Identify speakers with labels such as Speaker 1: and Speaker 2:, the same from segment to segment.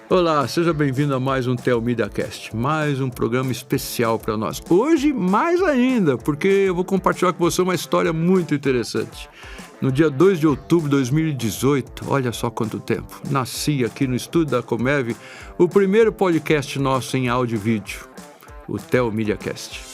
Speaker 1: Olá, seja bem-vindo a mais um TheoMediaCast, mais um programa especial para nós. Hoje, mais ainda, porque eu vou compartilhar com você uma história muito interessante. No dia 2 de outubro de 2018, olha só quanto tempo, nasci aqui no estúdio da Comev o primeiro podcast nosso em áudio e vídeo, o TheoMediaCast.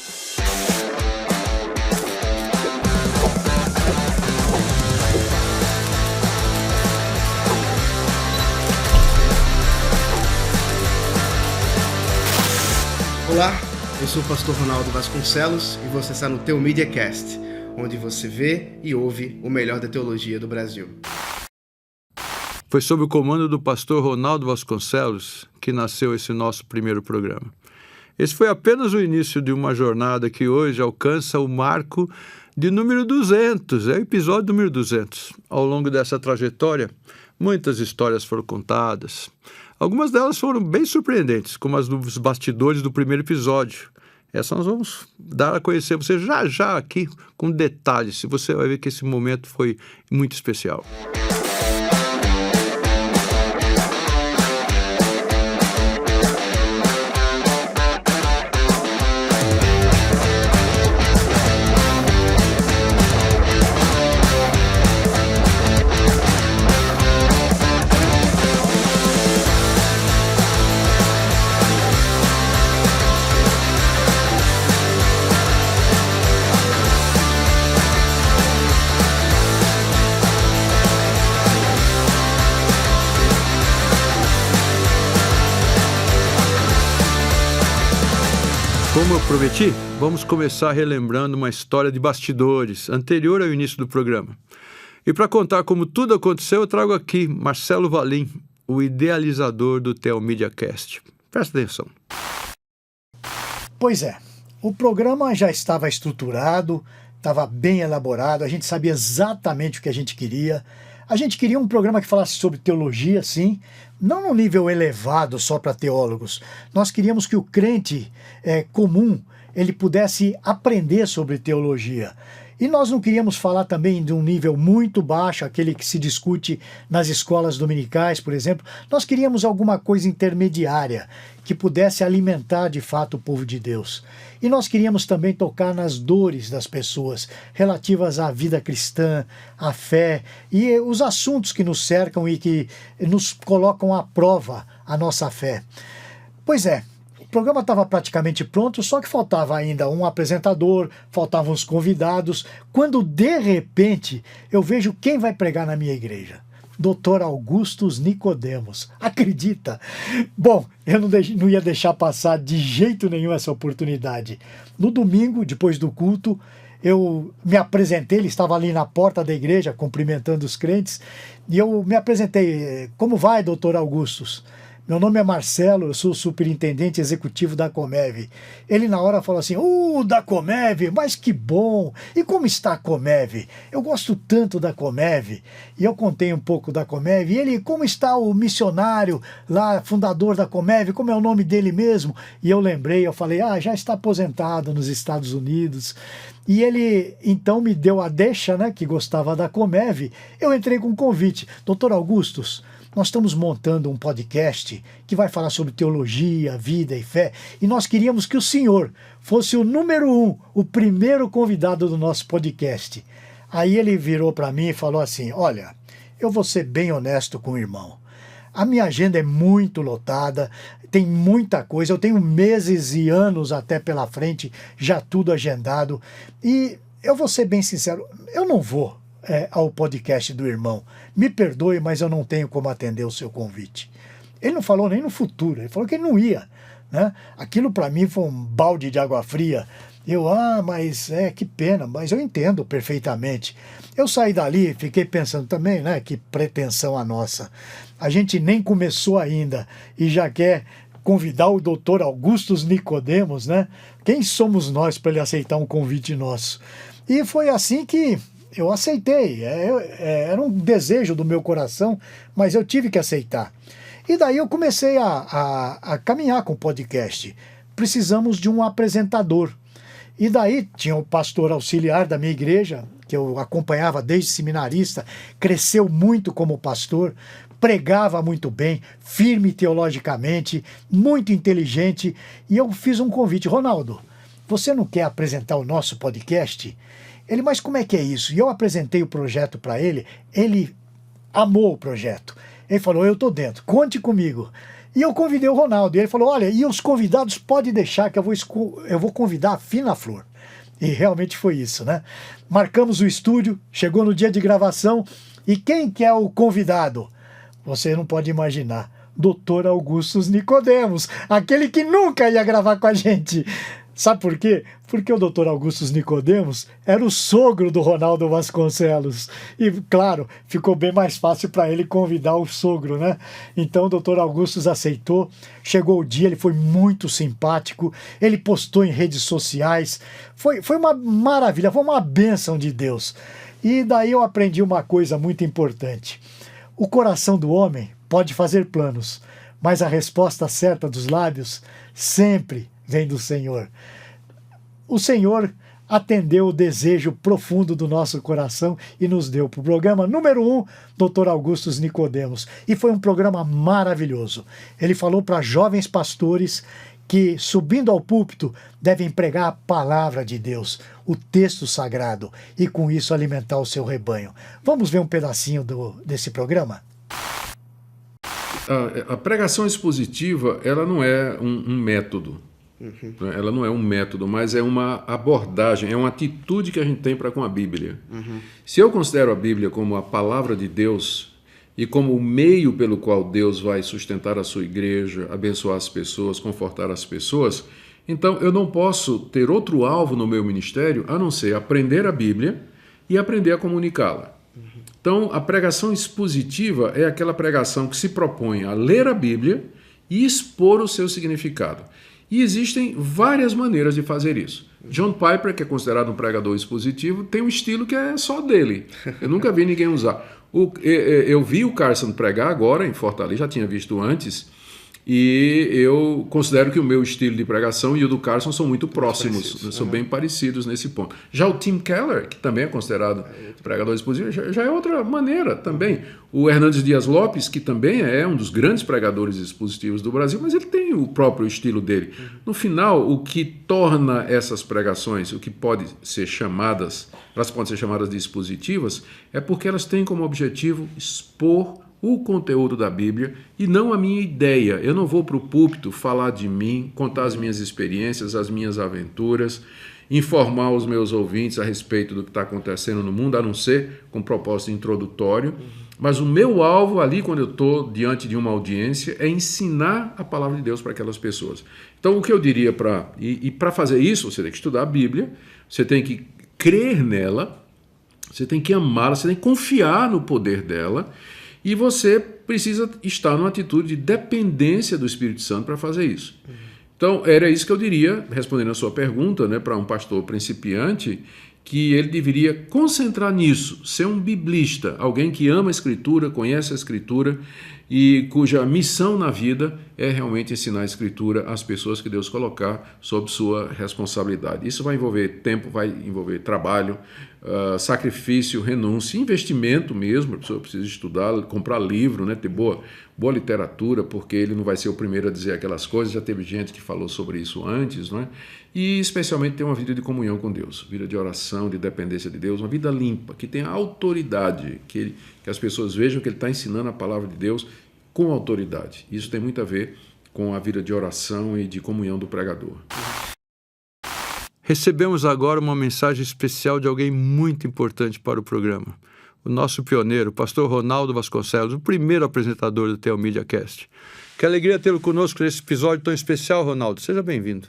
Speaker 2: Olá, eu sou o pastor Ronaldo Vasconcelos e você está no TheoMediaCast, onde você vê e ouve o melhor da teologia do Brasil.
Speaker 1: Foi sob o comando do pastor Ronaldo Vasconcelos que nasceu esse nosso primeiro programa. Esse foi apenas o início de uma jornada que hoje alcança o marco de número 200, é o episódio número 200. Ao longo dessa trajetória, muitas histórias foram contadas. Algumas delas foram bem surpreendentes, como as dos bastidores do primeiro episódio. Essa nós vamos dar a conhecer você já aqui com detalhes. Você vai ver que esse momento foi muito especial. Como eu prometi, vamos começar relembrando uma história de bastidores, anterior ao início do programa. E para contar como tudo aconteceu, eu trago aqui Marcelo Valim, o idealizador do TheoMediaCast. Presta atenção.
Speaker 3: Pois é, o programa já estava estruturado, estava bem elaborado, a gente sabia exatamente o que a gente queria. A gente queria um programa que falasse sobre teologia, sim, não num nível elevado só para teólogos. Nós queríamos que o crente comum ele pudesse aprender sobre teologia. E nós não queríamos falar também de um nível muito baixo, aquele que se discute nas escolas dominicais, por exemplo. Nós queríamos alguma coisa intermediária, que pudesse alimentar de fato o povo de Deus. E nós queríamos também tocar nas dores das pessoas, relativas à vida cristã, à fé, e os assuntos que nos cercam e que nos colocam à prova a nossa fé. Pois é. O programa estava praticamente pronto, só que faltava ainda um apresentador, faltavam os convidados, quando de repente eu vejo quem vai pregar na minha igreja. Dr. Augustus Nicodemos. Acredita? Bom, eu não ia deixar passar de jeito nenhum essa oportunidade. No domingo, depois do culto, eu me apresentei, ele estava ali na porta da igreja cumprimentando os crentes, e eu me apresentei. Como vai, Dr. Augustus? Meu nome é Marcelo, eu sou o superintendente executivo da Comev. Ele na hora falou assim, da Comev, mas que bom! E como está a Comev? Eu gosto tanto da Comev. E eu contei um pouco da Comev. E ele, como está o missionário lá, fundador da Comev, como é o nome dele mesmo? E eu lembrei, eu falei, já está aposentado nos Estados Unidos. E ele então me deu a deixa, né, que gostava da Comev. Eu entrei com um convite. Dr. Augustus, nós estamos montando um podcast que vai falar sobre teologia, vida e fé, e nós queríamos que o senhor fosse o número 1, o primeiro convidado do nosso podcast. Aí ele virou para mim e falou assim, olha, eu vou ser bem honesto com o irmão. A minha agenda é muito lotada, tem muita coisa, eu tenho meses e anos até pela frente, já tudo agendado, e eu vou ser bem sincero, eu não vou ao podcast do irmão. Me perdoe, mas eu não tenho como atender o seu convite. Ele não falou nem no futuro, ele falou que ele não ia, né? Aquilo para mim foi um balde de água fria. Eu, mas que pena, mas eu entendo perfeitamente. Eu saí dali, fiquei pensando também, né, que pretensão a nossa. A gente nem começou ainda e já quer convidar o Dr. Augustus Nicodemos, né? Quem somos nós para ele aceitar um convite nosso? E foi assim que eu aceitei, era um desejo do meu coração, mas eu tive que aceitar. E daí eu comecei a caminhar com o podcast. Precisamos de um apresentador. E daí tinha o pastor auxiliar da minha igreja, que eu acompanhava desde seminarista, cresceu muito como pastor, pregava muito bem, firme teologicamente, muito inteligente, e eu fiz um convite: Ronaldo, você não quer apresentar o nosso podcast? Ele: mas como é que é isso? E eu apresentei o projeto para ele amou o projeto. Ele falou: eu estou dentro, conte comigo. E eu convidei o Ronaldo, e ele falou: olha, e os convidados pode deixar que eu vou convidar a Fina Flor. E realmente foi isso, né? Marcamos o estúdio, chegou no dia de gravação, e quem que é o convidado? Você não pode imaginar. Dr. Augustus Nicodemos, aquele que nunca ia gravar com a gente. Sabe por quê? Porque o Dr. Augustus Nicodemos era o sogro do Ronaldo Vasconcelos. E, claro, ficou bem mais fácil para ele convidar o sogro, né? Então o Dr. Augustus aceitou. Chegou o dia, ele foi muito simpático. Ele postou em redes sociais. Foi uma maravilha, foi uma bênção de Deus. E daí eu aprendi uma coisa muito importante. O coração do homem pode fazer planos, mas a resposta certa dos lábios sempre vem do Senhor. O Senhor atendeu o desejo profundo do nosso coração e nos deu para o programa número 1, Dr. Augustus Nicodemos. E foi um programa maravilhoso. Ele falou para jovens pastores que, subindo ao púlpito, devem pregar a palavra de Deus, o texto sagrado, e com isso alimentar o seu rebanho. Vamos ver um pedacinho desse programa?
Speaker 4: A pregação expositiva, ela não é um método. Ela não é um método, mas é uma abordagem, é uma atitude que a gente tem para com a Bíblia. Se eu considero a Bíblia como a palavra de Deus e como o meio pelo qual Deus vai sustentar a sua igreja, abençoar as pessoas, confortar as pessoas, então eu não posso ter outro alvo no meu ministério a não ser aprender a Bíblia e aprender a comunicá-la. Então, a pregação expositiva é aquela pregação que se propõe a ler a Bíblia e expor o seu significado. E existem várias maneiras de fazer isso. John Piper, que é considerado um pregador expositivo, tem um estilo que é só dele. Eu nunca vi ninguém usar. Eu vi o Carson pregar agora em Fortaleza, já tinha visto antes, e eu considero que o meu estilo de pregação e o do Carson são muito próximos, são bem parecidos nesse ponto. Já o Tim Keller, que também é considerado pregador expositivo, já é outra maneira também. O Hernandes Dias Lopes, que também é um dos grandes pregadores expositivos do Brasil, mas ele tem o próprio estilo dele. No final, o que torna essas pregações, o que pode ser chamadas, elas podem ser chamadas de expositivas, é porque elas têm como objetivo expor o conteúdo da Bíblia e não a minha ideia. Eu não vou para o púlpito falar de mim, contar as minhas experiências, as minhas aventuras, informar os meus ouvintes a respeito do que está acontecendo no mundo, a não ser com propósito introdutório. Mas o meu alvo ali, quando eu estou diante de uma audiência, é ensinar a palavra de Deus para aquelas pessoas. Então, o que eu diria para fazer isso, você tem que estudar a Bíblia, você tem que crer nela, você tem que amá-la, você tem que confiar no poder dela, e você precisa estar numa atitude de dependência do Espírito Santo para fazer isso. Então, era isso que eu diria, respondendo a sua pergunta, né, para um pastor principiante, que ele deveria concentrar nisso, ser um biblista, alguém que ama a Escritura, conhece a Escritura e cuja missão na vida é realmente ensinar a Escritura às pessoas que Deus colocar sob sua responsabilidade. Isso vai envolver tempo, vai envolver trabalho, sacrifício, renúncia, investimento mesmo. A pessoa precisa estudar, comprar livro, né, ter boa literatura, porque ele não vai ser o primeiro a dizer aquelas coisas, já teve gente que falou sobre isso antes, não é? E especialmente ter uma vida de comunhão com Deus, vida de oração, de dependência de Deus, uma vida limpa, que tenha autoridade, que as pessoas vejam que ele está ensinando a palavra de Deus com autoridade. Isso tem muito a ver com a vida de oração e de comunhão do pregador.
Speaker 1: Recebemos agora uma mensagem especial de alguém muito importante para o programa. O nosso pioneiro, o pastor Ronaldo Vasconcelos, o primeiro apresentador do Theo Media Cast. Que alegria tê-lo conosco nesse episódio tão especial, Ronaldo. Seja bem-vindo.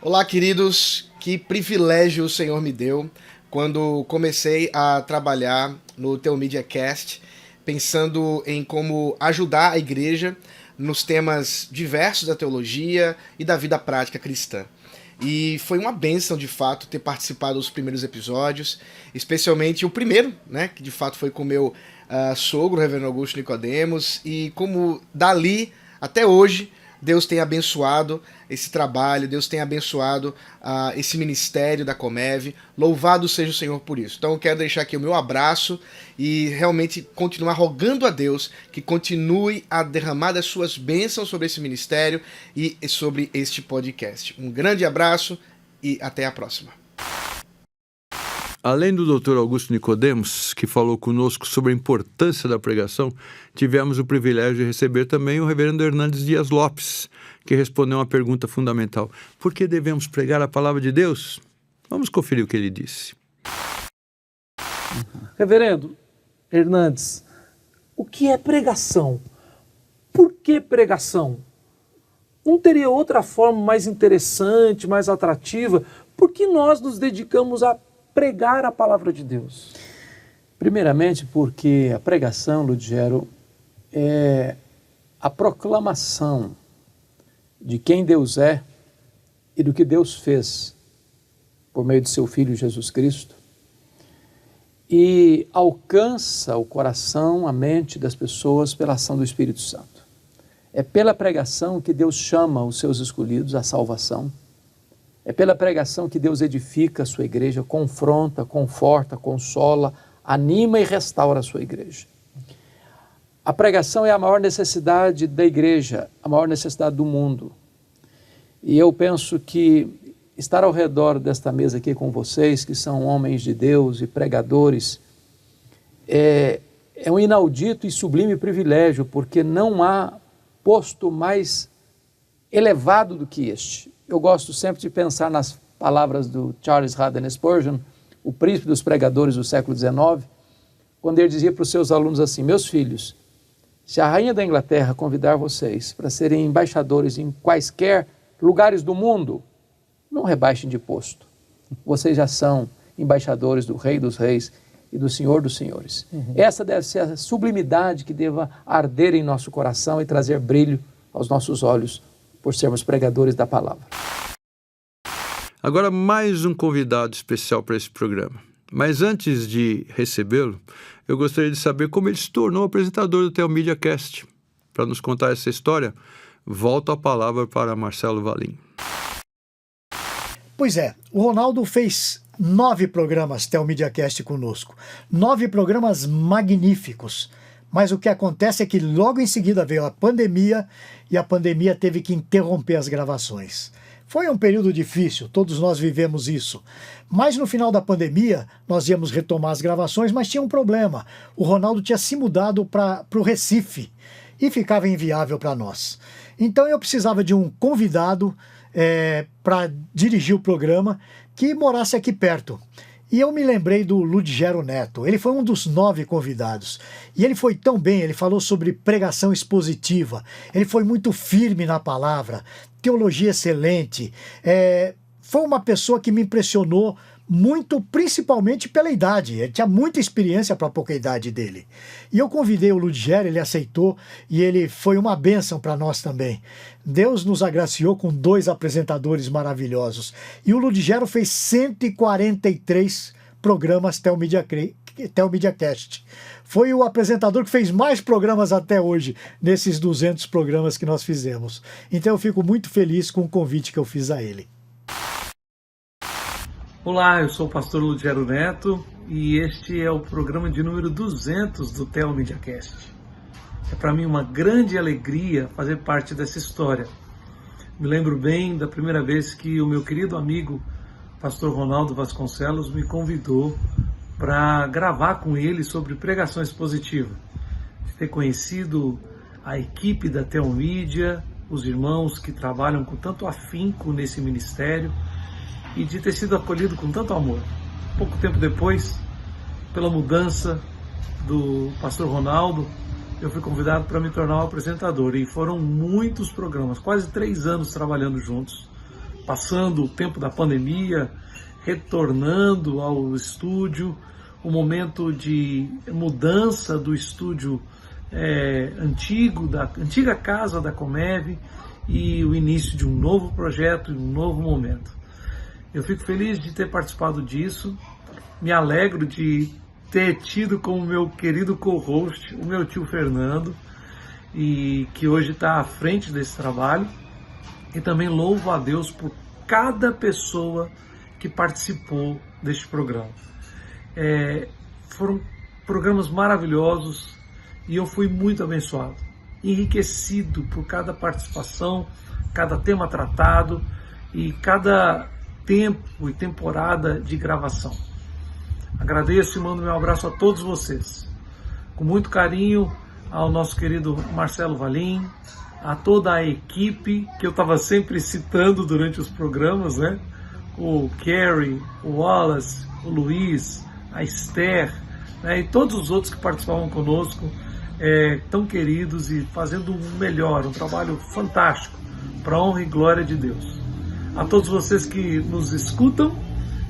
Speaker 2: Olá, queridos. Que privilégio o Senhor me deu quando comecei a trabalhar no Theo Media Cast, pensando em como ajudar a igreja nos temas diversos da teologia e da vida prática cristã. E foi uma bênção, de fato, ter participado dos primeiros episódios, especialmente o primeiro, né, que de fato foi com o meu sogro, o reverendo Augusto Nicodemos, e como dali até hoje Deus tem abençoado esse trabalho, Deus tem abençoado esse ministério da Comev. Louvado seja o Senhor por isso. Então eu quero deixar aqui o meu abraço e realmente continuar rogando a Deus que continue a derramar das suas bênçãos sobre esse ministério e sobre este podcast. Um grande abraço e até a próxima.
Speaker 1: Além do Dr. Augusto Nicodemos, que falou conosco sobre a importância da pregação, tivemos o privilégio de receber também o reverendo Hernandes Dias Lopes, que respondeu uma pergunta fundamental. Por que devemos pregar a palavra de Deus? Vamos conferir o que ele disse.
Speaker 5: Reverendo Hernandes, o que é pregação? Por que pregação? Não teria outra forma mais interessante, mais atrativa? Por que nós nos dedicamos a pregar a palavra de Deus?
Speaker 6: Primeiramente porque a pregação, Ludgero, é a proclamação de quem Deus é e do que Deus fez por meio de seu Filho Jesus Cristo, e alcança o coração, a mente das pessoas pela ação do Espírito Santo. É pela pregação que Deus chama os seus escolhidos à salvação. É pela pregação que Deus edifica a sua igreja, confronta, conforta, consola, anima e restaura a sua igreja. A pregação é a maior necessidade da igreja, a maior necessidade do mundo. E eu penso que estar ao redor desta mesa aqui com vocês, que são homens de Deus e pregadores, é um inaudito e sublime privilégio, porque não há posto mais elevado do que este. Eu gosto sempre de pensar nas palavras do Charles Haddon Spurgeon, o príncipe dos pregadores do século XIX, quando ele dizia para os seus alunos assim: meus filhos, se a rainha da Inglaterra convidar vocês para serem embaixadores em quaisquer lugares do mundo, não rebaixem de posto. Vocês já são embaixadores do Rei dos Reis e do Senhor dos Senhores. Essa deve ser a sublimidade que deva arder em nosso coração e trazer brilho aos nossos olhos por sermos pregadores da palavra.
Speaker 1: Agora, mais um convidado especial para esse programa. Mas antes de recebê-lo, eu gostaria de saber como ele se tornou apresentador do Telmídia Cast. Para nos contar essa história, volto a palavra para Marcelo Valim.
Speaker 3: Pois é, o Ronaldo fez 9 programas Telmídia Cast conosco. 9 programas magníficos. Mas o que acontece é que logo em seguida veio a pandemia e a pandemia teve que interromper as gravações. Foi um período difícil, todos nós vivemos isso. Mas no final da pandemia, nós íamos retomar as gravações, mas tinha um problema. O Ronaldo tinha se mudado para o Recife e ficava inviável para nós. Então eu precisava de um convidado para dirigir o programa que morasse aqui perto. E eu me lembrei do Ludgero Neto. Ele foi um dos 9 convidados. E ele foi tão bem, ele falou sobre pregação expositiva. Ele foi muito firme na palavra, teologia excelente. Foi uma pessoa que me impressionou muito, principalmente pela idade. Ele tinha muita experiência para a pouca idade dele. E eu convidei o Ludgero, ele aceitou e ele foi uma bênção para nós também. Deus nos agraciou com 2 apresentadores maravilhosos. E o Ludgero fez 143 programas Telmídia Cast. Foi o apresentador que fez mais programas até hoje, nesses 200 programas que nós fizemos. Então eu fico muito feliz com o convite que eu fiz a ele.
Speaker 5: Olá, eu sou o pastor Ludgero Neto e este é o programa de número 200 do Telmídia Cast. É para mim uma grande alegria fazer parte dessa história. Me lembro bem da primeira vez que o meu querido amigo, pastor Ronaldo Vasconcelos, me convidou para gravar com ele sobre pregação expositiva. De ter conhecido a equipe da Telmídia, os irmãos que trabalham com tanto afinco nesse ministério, e de ter sido acolhido com tanto amor. Pouco tempo depois, pela mudança do pastor Ronaldo, eu fui convidado para me tornar um apresentador. E foram muitos programas, quase 3 anos trabalhando juntos, passando o tempo da pandemia, retornando ao estúdio, o momento de mudança do estúdio antigo, da antiga casa da Comev, e o início de um novo projeto, um novo momento. Eu fico feliz de ter participado disso, me alegro de ter tido como meu querido co-host o meu tio Fernando, e que hoje está à frente desse trabalho. E também louvo a Deus por cada pessoa que participou deste programa. Foram programas maravilhosos e eu fui muito abençoado, enriquecido por cada participação, cada tema tratado e cada tempo e temporada de gravação. Agradeço e mando meu abraço a todos vocês. Com muito carinho ao nosso querido Marcelo Valim, a toda a equipe que eu estava sempre citando durante os programas, né? O Kerry, o Wallace, o Luiz, a Esther, né? E todos os outros que participavam conosco, tão queridos e fazendo o melhor, um trabalho fantástico, para a honra e glória de Deus. A todos vocês que nos escutam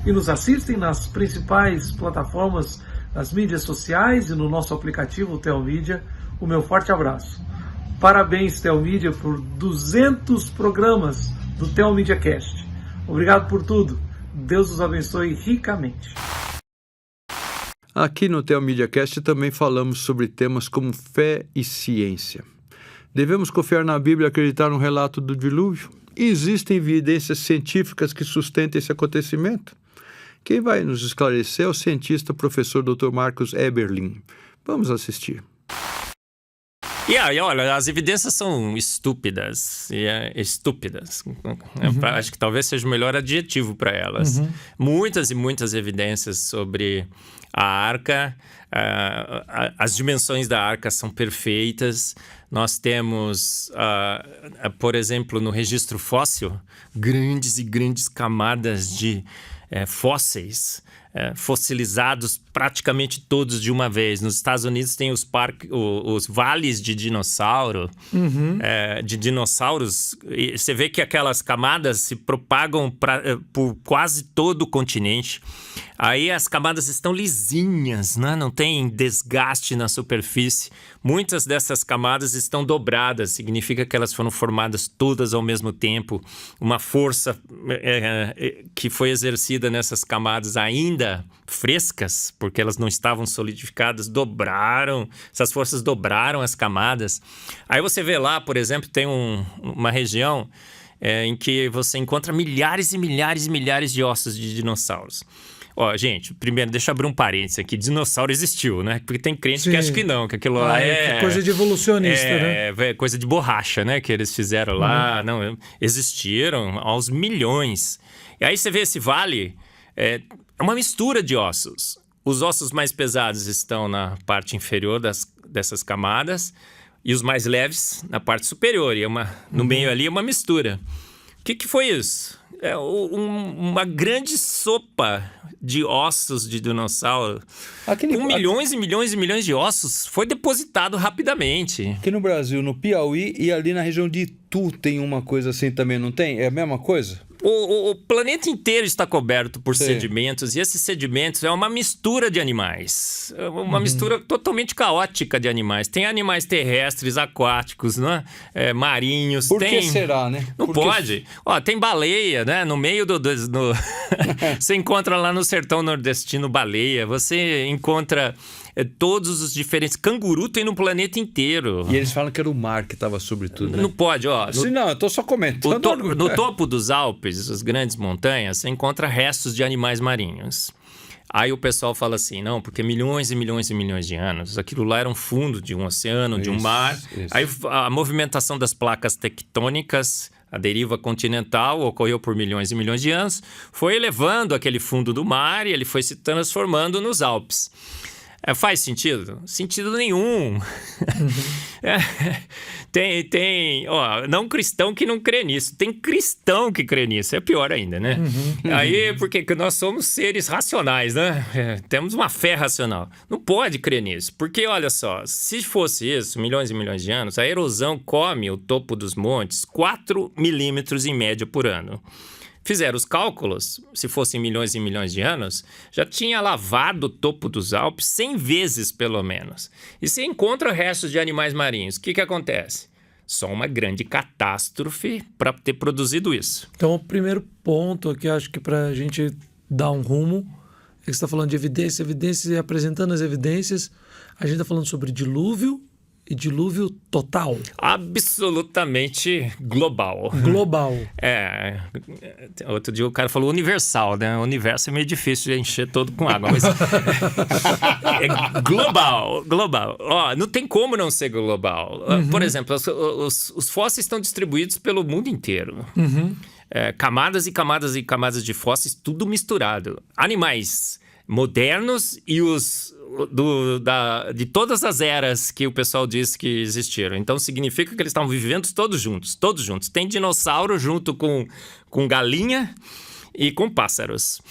Speaker 5: e nos assistem nas principais plataformas das mídias sociais e no nosso aplicativo, o Telmídia, o meu forte abraço. Parabéns, Telmídia, por 200 programas do Telmídia Cast. Obrigado por tudo. Deus os abençoe ricamente.
Speaker 1: Aqui no Telmídia Cast também falamos sobre temas como fé e ciência. Devemos confiar na Bíblia e acreditar no relato do dilúvio? Existem evidências científicas que sustentam esse acontecimento? Quem vai nos esclarecer é o cientista professor Dr. Marcos Eberlin. Vamos assistir.
Speaker 7: E olha, as evidências são estúpidas. Estúpidas. Acho que talvez seja o melhor adjetivo para elas. Muitas e muitas evidências sobre a arca. As dimensões da arca são perfeitas. Nós temos, por exemplo, no registro fóssil, grandes e grandes camadas de fósseis, fossilizados praticamente todos de uma vez. Nos Estados Unidos tem os vales de dinossauro, de dinossauros. E você vê que aquelas camadas se propagam por quase todo o continente. Aí as camadas estão lisinhas, né? Não tem desgaste na superfície. Muitas dessas camadas estão dobradas, significa que elas foram formadas todas ao mesmo tempo. Uma força que foi exercida nessas camadas ainda frescas, porque elas não estavam solidificadas, essas forças dobraram as camadas. Aí você vê lá, por exemplo, tem uma região em que você encontra milhares e milhares e milhares de ossos de dinossauros. Ó, gente, primeiro, deixa eu abrir um parênteses aqui. Dinossauro existiu, né? Porque tem crente que acha que não, que aquilo lá é
Speaker 8: coisa de evolucionista, né?
Speaker 7: É coisa de borracha, né? Que eles fizeram lá. Não, existiram aos milhões. E aí você vê esse vale, é uma mistura de ossos. Os ossos mais pesados estão na parte inferior dessas camadas e os mais leves na parte superior. E no meio ali é uma mistura. O que foi isso? Uma grande sopa de ossos de dinossauro. Com milhões e milhões e milhões de ossos, foi depositado rapidamente.
Speaker 1: Aqui no Brasil, no Piauí e ali na região de Itu tem uma coisa assim também, não tem? É a mesma coisa?
Speaker 7: O planeta inteiro está coberto por sedimentos, e esses sedimentos é uma mistura de animais. Uma mistura totalmente caótica de animais. Tem animais terrestres, aquáticos, né? Marinhos.
Speaker 1: Por que será, né?
Speaker 7: Não pode. Ó, tem baleia, né? No meio Você encontra lá no sertão nordestino baleia. Você encontra todos os diferentes... Canguru tem no planeta inteiro.
Speaker 1: E eles falam que era o mar que estava sobre tudo, né?
Speaker 7: Não pode, ó.
Speaker 1: Não, eu tô só comentando.
Speaker 7: No topo dos Alpes, as grandes montanhas, você encontra restos de animais marinhos. Aí o pessoal fala assim, não, porque milhões e milhões e milhões de anos, aquilo lá era um fundo de um oceano, de um mar. Aí a movimentação das placas tectônicas, a deriva continental, ocorreu por milhões e milhões de anos, foi elevando aquele fundo do mar e ele foi se transformando nos Alpes. Faz sentido? Sentido nenhum. Tem não cristão que não crê nisso. Tem cristão que crê nisso. É pior ainda, né? Aí, porque nós somos seres racionais, né? Temos uma fé racional. Não pode crer nisso. Porque, olha só, se fosse isso, milhões e milhões de anos, a erosão come o topo dos montes 4 milímetros em média por ano. Fizeram os cálculos, se fossem milhões e milhões de anos, já tinha lavado o topo dos Alpes 100 vezes, pelo menos. E se encontra restos de animais marinhos, o que acontece? Só uma grande catástrofe para ter produzido isso.
Speaker 8: Então, o primeiro ponto aqui, acho que para a gente dar um rumo, é que você está falando de evidências e apresentando as evidências. A gente está falando sobre dilúvio e dilúvio total?
Speaker 7: Absolutamente global.
Speaker 8: Global.
Speaker 7: Outro dia o cara falou universal, né? O universo é meio difícil de encher todo com água, mas é global. Ó, não tem como não ser global. Por exemplo, os fósseis estão distribuídos pelo mundo inteiro. Camadas e camadas e camadas de fósseis, tudo misturado. Animais modernos e os de todas as eras que o pessoal diz que existiram. Então significa que eles estavam vivendo todos juntos. Tem dinossauro junto com galinha e com pássaros.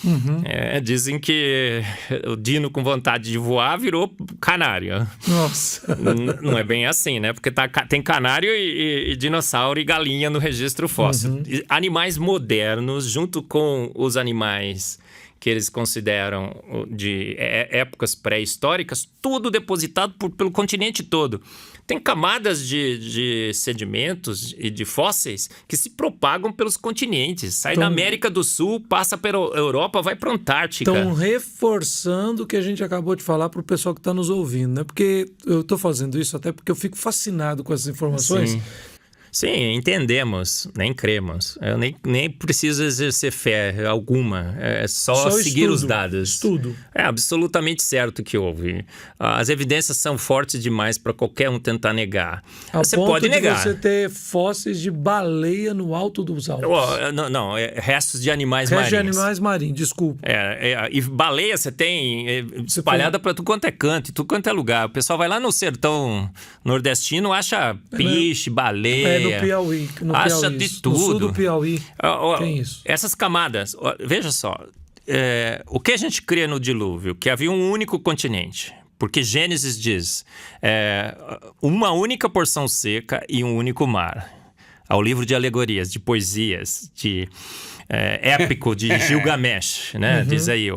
Speaker 7: Dizem que o dino com vontade de voar virou canário.
Speaker 8: Nossa!
Speaker 7: Não é bem assim, né? Porque tem canário e dinossauro e galinha no registro fóssil. Animais modernos junto com os animais que eles consideram de épocas pré-históricas, tudo depositado pelo continente todo. Tem camadas de sedimentos e de fósseis que se propagam pelos continentes. Sai da América do Sul, passa pela Europa, vai para a Antártica.
Speaker 8: Estão reforçando o que a gente acabou de falar para o pessoal que está nos ouvindo, né? Porque eu estou fazendo isso até porque eu fico fascinado com essas informações.
Speaker 7: Sim, entendemos, nem cremos. Eu nem preciso exercer fé alguma. É só seguir os dados.
Speaker 8: Estudo.
Speaker 7: É absolutamente certo que houve. As evidências são fortes demais para qualquer um tentar negar. Você pode negar.
Speaker 8: Você ter fósseis de baleia no alto dos Alpes.
Speaker 7: Restos de animais marinhos.
Speaker 8: Restos de animais marinhos, desculpa.
Speaker 7: E baleia você tem espalhada para tudo quanto é canto, tudo quanto é lugar. O pessoal vai lá no sertão nordestino, acha peixe, baleia.
Speaker 8: No Piauí.
Speaker 7: Acha de tudo.
Speaker 8: No sul do Piauí tem isso.
Speaker 7: Essas camadas, veja só, o que a gente crê no dilúvio? Que havia um único continente. Porque Gênesis diz, uma única porção seca e um único mar. Ao livro de alegorias, de poesias, de épico de Gilgamesh, né? Diz aí,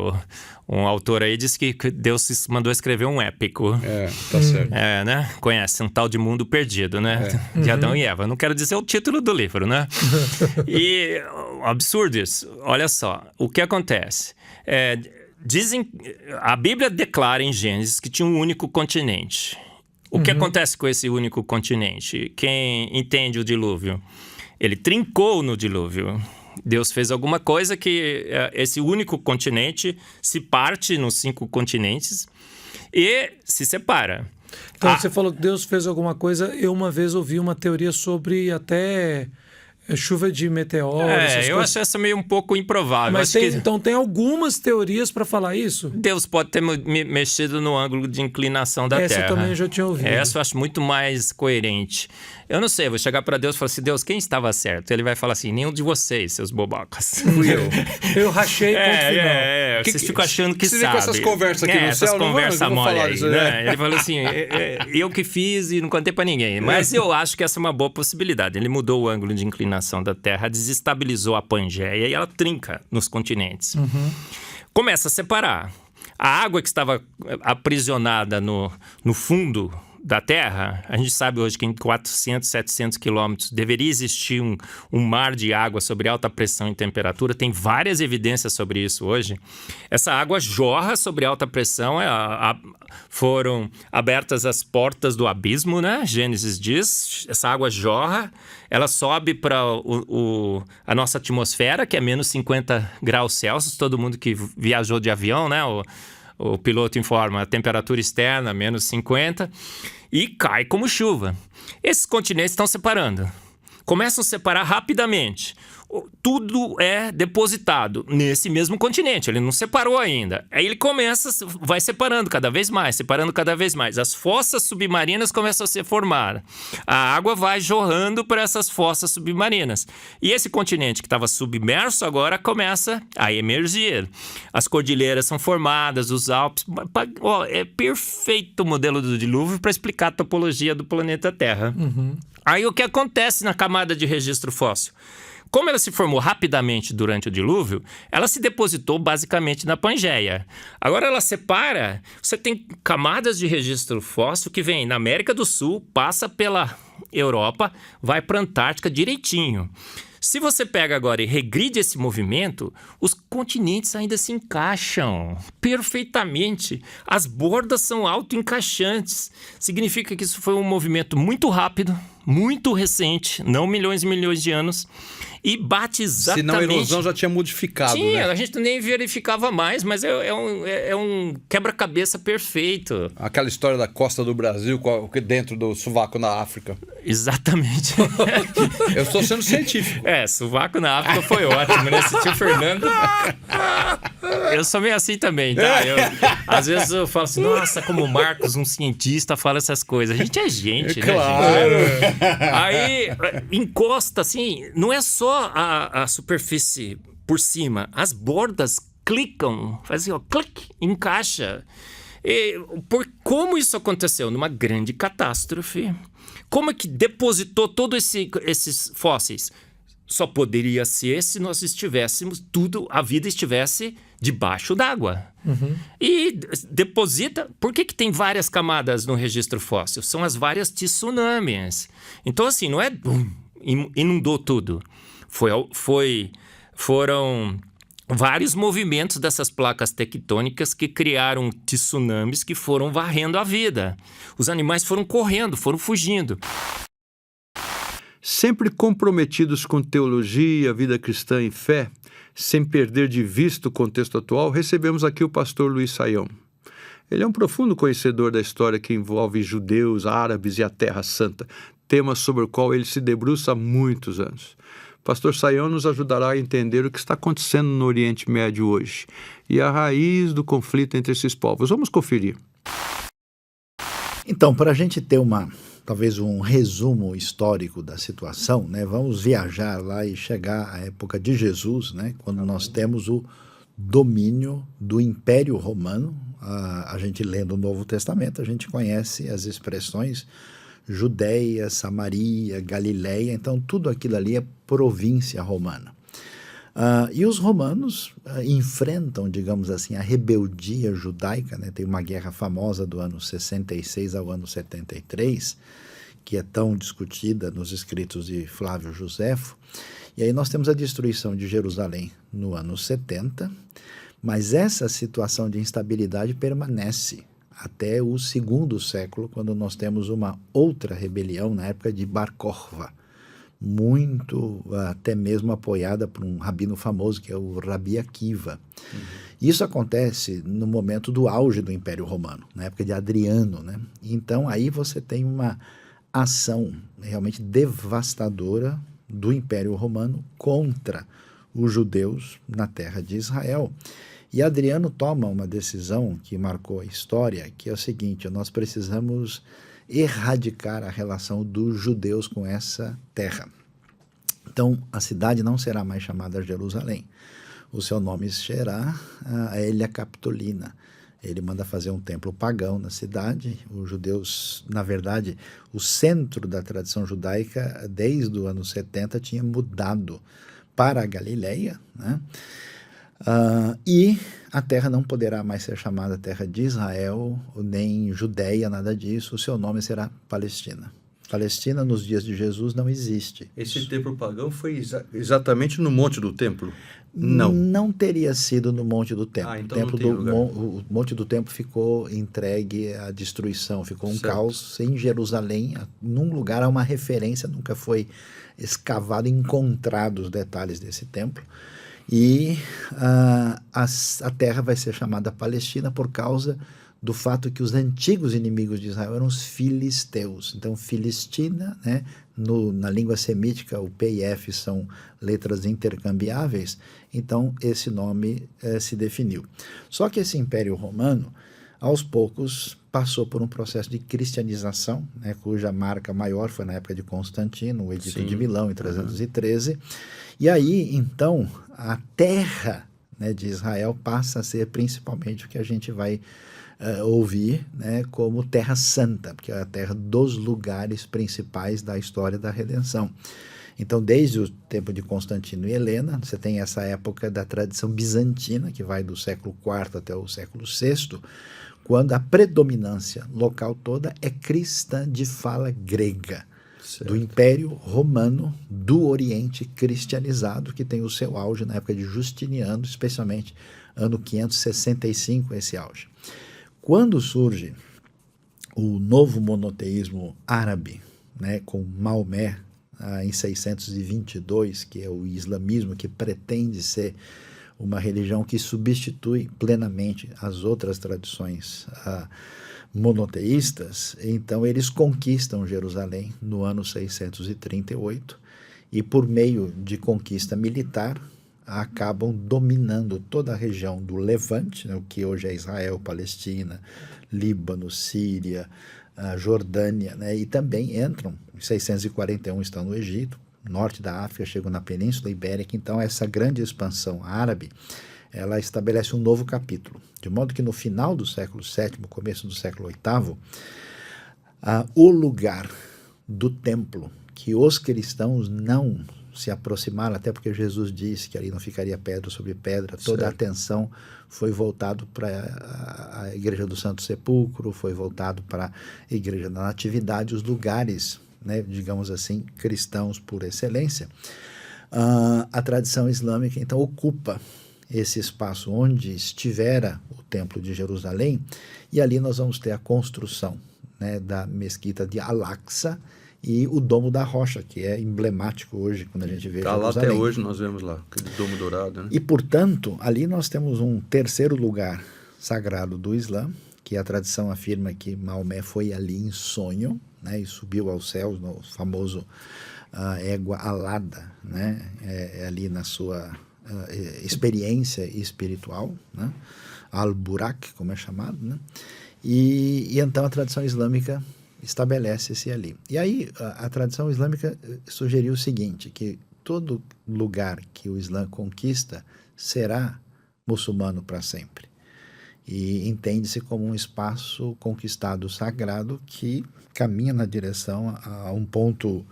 Speaker 7: um autor aí diz que Deus mandou escrever um épico.
Speaker 1: Tá certo.
Speaker 7: Né? Conhece um tal de mundo perdido, né? De Adão e Eva. Não quero dizer o título do livro, né? E absurdo isso. Olha só, o que acontece? A Bíblia declara em Gênesis que tinha um único continente. O que acontece com esse único continente? Quem entende o dilúvio? Ele trincou no dilúvio. Deus fez alguma coisa que esse único continente se parte nos 5 continentes e se separa.
Speaker 8: Então você falou que Deus fez alguma coisa. Eu uma vez ouvi uma teoria sobre até chuva de meteoros.
Speaker 7: Eu acho essa meio um pouco improvável.
Speaker 8: Mas então tem algumas teorias para falar isso?
Speaker 7: Deus pode ter mexido no ângulo de inclinação da Terra.
Speaker 8: Essa também eu já tinha ouvido.
Speaker 7: Essa eu acho muito mais coerente. Eu não sei, eu vou chegar para Deus e falar assim, Deus, quem estava certo? Ele vai falar assim, nenhum de vocês, seus bobocas.
Speaker 1: Fui eu.
Speaker 8: Eu rachei ponto final.
Speaker 7: Vocês ficam achando que sabe.
Speaker 1: Com essas conversas aqui no céu,
Speaker 7: essas conversas mole aí,
Speaker 1: isso,
Speaker 7: né? Ele falou assim, eu que fiz e não contei para ninguém. Mas eu acho que essa é uma boa possibilidade. Ele mudou o ângulo de inclinação da Terra, desestabilizou a Pangeia e ela trinca nos continentes. Começa a separar. A água que estava aprisionada no fundo da Terra, a gente sabe hoje que em 400, 700 quilômetros deveria existir um mar de água sobre alta pressão e temperatura. Tem várias evidências sobre isso hoje. Essa água jorra sobre alta pressão, foram abertas as portas do abismo, né? Gênesis diz, essa água jorra, ela sobe para a nossa atmosfera, que é menos 50 graus Celsius. Todo mundo que viajou de avião, né? O piloto informa a temperatura externa, menos 50, e cai como chuva. Esses continentes estão separando. Começam a separar rapidamente. Tudo é depositado nesse mesmo continente. Ele não separou ainda. Aí ele vai separando cada vez mais, As fossas submarinas começam a se formar. A água vai jorrando para essas fossas submarinas. E esse continente que estava submerso agora começa a emergir. As cordilheiras são formadas, os Alpes. É perfeito o modelo do dilúvio para explicar a topologia do planeta Terra. Aí o que acontece na camada de registro fóssil? Como ela se formou rapidamente durante o dilúvio, ela se depositou basicamente na Pangeia. Agora ela separa, você tem camadas de registro fóssil que vem na América do Sul, passa pela Europa, vai para a Antártica direitinho. Se você pega agora e regride esse movimento, os continentes ainda se encaixam perfeitamente. As bordas são autoencaixantes. Significa que isso foi um movimento muito rápido, muito recente, não milhões e milhões de anos, e bate exatamente...
Speaker 1: Senão a erosão já tinha modificado,
Speaker 7: Tinha,
Speaker 1: né?
Speaker 7: a gente nem verificava mais, mas é um quebra-cabeça perfeito.
Speaker 1: Aquela história da costa do Brasil dentro do sovaco na África.
Speaker 7: Exatamente.
Speaker 1: Eu estou sendo científico.
Speaker 7: Sovaco na África foi ótimo, né? Esse tio Fernando... Eu sou meio assim também, tá? Às vezes eu falo assim, nossa, como o Marcos, um cientista, fala essas coisas. A gente é gente, né?
Speaker 1: Claro.
Speaker 7: Gente? Aí encosta assim, não é só a superfície por cima, as bordas clicam, faz assim, ó, clique, encaixa. Como isso aconteceu? Numa grande catástrofe. Como é que depositou todos esses fósseis? Só poderia ser se nós estivéssemos, a vida estivesse debaixo d'água. Uhum. E deposita... Por que tem várias camadas no registro fóssil? São as várias tsunamis. Então, assim, não é... inundou tudo. Foram vários movimentos dessas placas tectônicas que criaram tsunamis que foram varrendo a vida. Os animais foram correndo, foram fugindo.
Speaker 1: Sempre comprometidos com teologia, vida cristã e fé, sem perder de vista o contexto atual, recebemos aqui o pastor Luiz Saião. Ele é um profundo conhecedor da história que envolve judeus, árabes e a Terra Santa, tema sobre o qual ele se debruça há muitos anos. Pastor Saião nos ajudará a entender o que está acontecendo no Oriente Médio hoje e a raiz do conflito entre esses povos. Vamos conferir.
Speaker 9: Então, para a gente ter talvez um resumo histórico da situação, né? Vamos viajar lá e chegar à época de Jesus, né? Quando nós temos o domínio do Império Romano. A gente lendo o Novo Testamento, a gente conhece as expressões Judéia, Samaria, Galileia, então tudo aquilo ali é província romana. E os romanos enfrentam, digamos assim, a rebeldia judaica, né? Tem uma guerra famosa do ano 66 ao ano 73, que é tão discutida nos escritos de Flávio Joséfo, e aí nós temos a destruição de Jerusalém no ano 70, mas essa situação de instabilidade permanece até o segundo século, quando nós temos uma outra rebelião na época de Bar Kokhba, muito até mesmo apoiada por um rabino famoso, que é o Rabi Akiva. Uhum. Isso acontece no momento do auge do Império Romano, na época de Adriano, né? Então aí você tem uma ação realmente devastadora do Império Romano contra os judeus na terra de Israel. E Adriano toma uma decisão que marcou a história, que é o seguinte: nós precisamos erradicar a relação dos judeus com essa terra. Então, a cidade não será mais chamada Jerusalém. O seu nome será a Hélia Capitolina. Ele manda fazer um templo pagão na cidade. Os judeus, na verdade, o centro da tradição judaica, desde o ano 70, tinha mudado para a Galileia, né? E a terra não poderá mais ser chamada terra de Israel, nem Judéia, nada disso. O seu nome será Palestina. Palestina, nos dias de Jesus, não existe.
Speaker 1: Esse templo pagão foi exatamente no Monte do Templo? Não.
Speaker 9: Não teria sido no Monte do Templo.
Speaker 1: Então
Speaker 9: O Monte do Templo ficou entregue à destruição, ficou um caos em Jerusalém, num lugar, há uma referência, nunca foi escavado, encontrado os detalhes desse templo. E a terra vai ser chamada Palestina por causa do fato que os antigos inimigos de Israel eram os filisteus. Então, Filistina, né, na língua semítica, o P e F são letras intercambiáveis, então esse nome se definiu. Só que esse Império Romano, aos poucos, passou por um processo de cristianização, né, cuja marca maior foi na época de Constantino, o Edito de Milão, em 313. E aí, então, a terra, né, de Israel passa a ser principalmente o que a gente vai ouvir, né, como Terra Santa, porque é a terra dos lugares principais da história da redenção. Então, desde o tempo de Constantino e Helena, você tem essa época da tradição bizantina, que vai do século IV até o século VI, quando a predominância local toda é cristã de fala grega. do Império Romano do Oriente cristianizado, que tem o seu auge na época de Justiniano, especialmente ano 565, esse auge. Quando surge o novo monoteísmo árabe, né, com Maomé, em 622, que é o islamismo, que pretende ser uma religião que substitui plenamente as outras tradições monoteístas, então eles conquistam Jerusalém no ano 638 e, por meio de conquista militar, acabam dominando toda a região do Levante, né, o que hoje é Israel, Palestina, Líbano, Síria, Jordânia, né, e também entram, em 641 estão no Egito, norte da África, chegam na Península Ibérica. Então essa grande expansão árabe, ela estabelece um novo capítulo, de modo que no final do século VII, começo do século VIII, o lugar do templo que os cristãos não se aproximaram, até porque Jesus disse que ali não ficaria pedra sobre pedra, toda a atenção foi voltado para a Igreja do Santo Sepulcro, foi voltado para a Igreja da Natividade, os lugares, né, digamos assim, cristãos por excelência. A tradição islâmica, então, ocupa esse espaço onde estivera o Templo de Jerusalém, e ali nós vamos ter a construção, né, da mesquita de Al-Aqsa e o Domo da Rocha, que é emblemático hoje, quando a gente vê
Speaker 1: Jerusalém. Lá até hoje nós vemos lá, aquele Domo Dourado. Né?
Speaker 9: E, portanto, ali nós temos um terceiro lugar sagrado do Islã, que a tradição afirma que Maomé foi ali em sonho, né, e subiu aos céus no famoso égua alada, né, ali na sua experiência espiritual, né, al-Burak, como é chamado, né, e então a tradição islâmica estabelece-se ali. E aí a tradição islâmica sugeriu o seguinte, que todo lugar que o Islã conquista será muçulmano para sempre. E entende-se como um espaço conquistado sagrado que caminha na direção a um ponto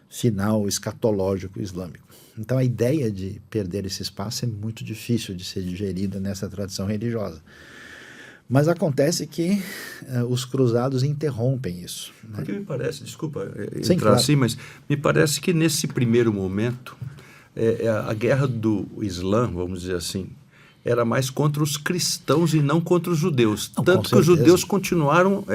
Speaker 9: final escatológico islâmico. Então a ideia de perder esse espaço é muito difícil de ser digerida nessa tradição religiosa. Mas acontece que os cruzados interrompem isso. Né?
Speaker 1: Porque me parece, desculpa
Speaker 9: Sim,
Speaker 1: entrar
Speaker 9: claro.
Speaker 1: assim, mas me parece que nesse primeiro momento, a guerra do Islã, vamos dizer assim, era mais contra os cristãos e não contra os judeus.
Speaker 9: Não,
Speaker 1: tanto que os judeus continuaram,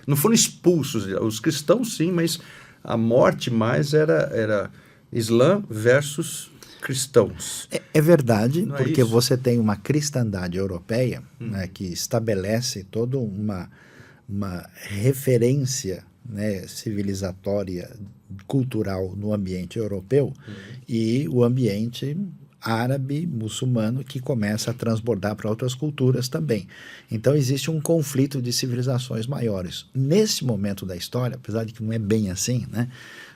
Speaker 1: não foram expulsos, os cristãos sim, mas a morte mais era Islã versus cristãos.
Speaker 9: É verdade,
Speaker 1: Não é
Speaker 9: porque
Speaker 1: isso?
Speaker 9: você tem uma cristandade europeia, né, que estabelece toda uma referência, né, civilizatória, cultural no ambiente europeu, e o ambiente árabe, muçulmano, que começa a transbordar para outras culturas também. Então existe um conflito de civilizações maiores. Nesse momento da história, apesar de que não é bem assim, né,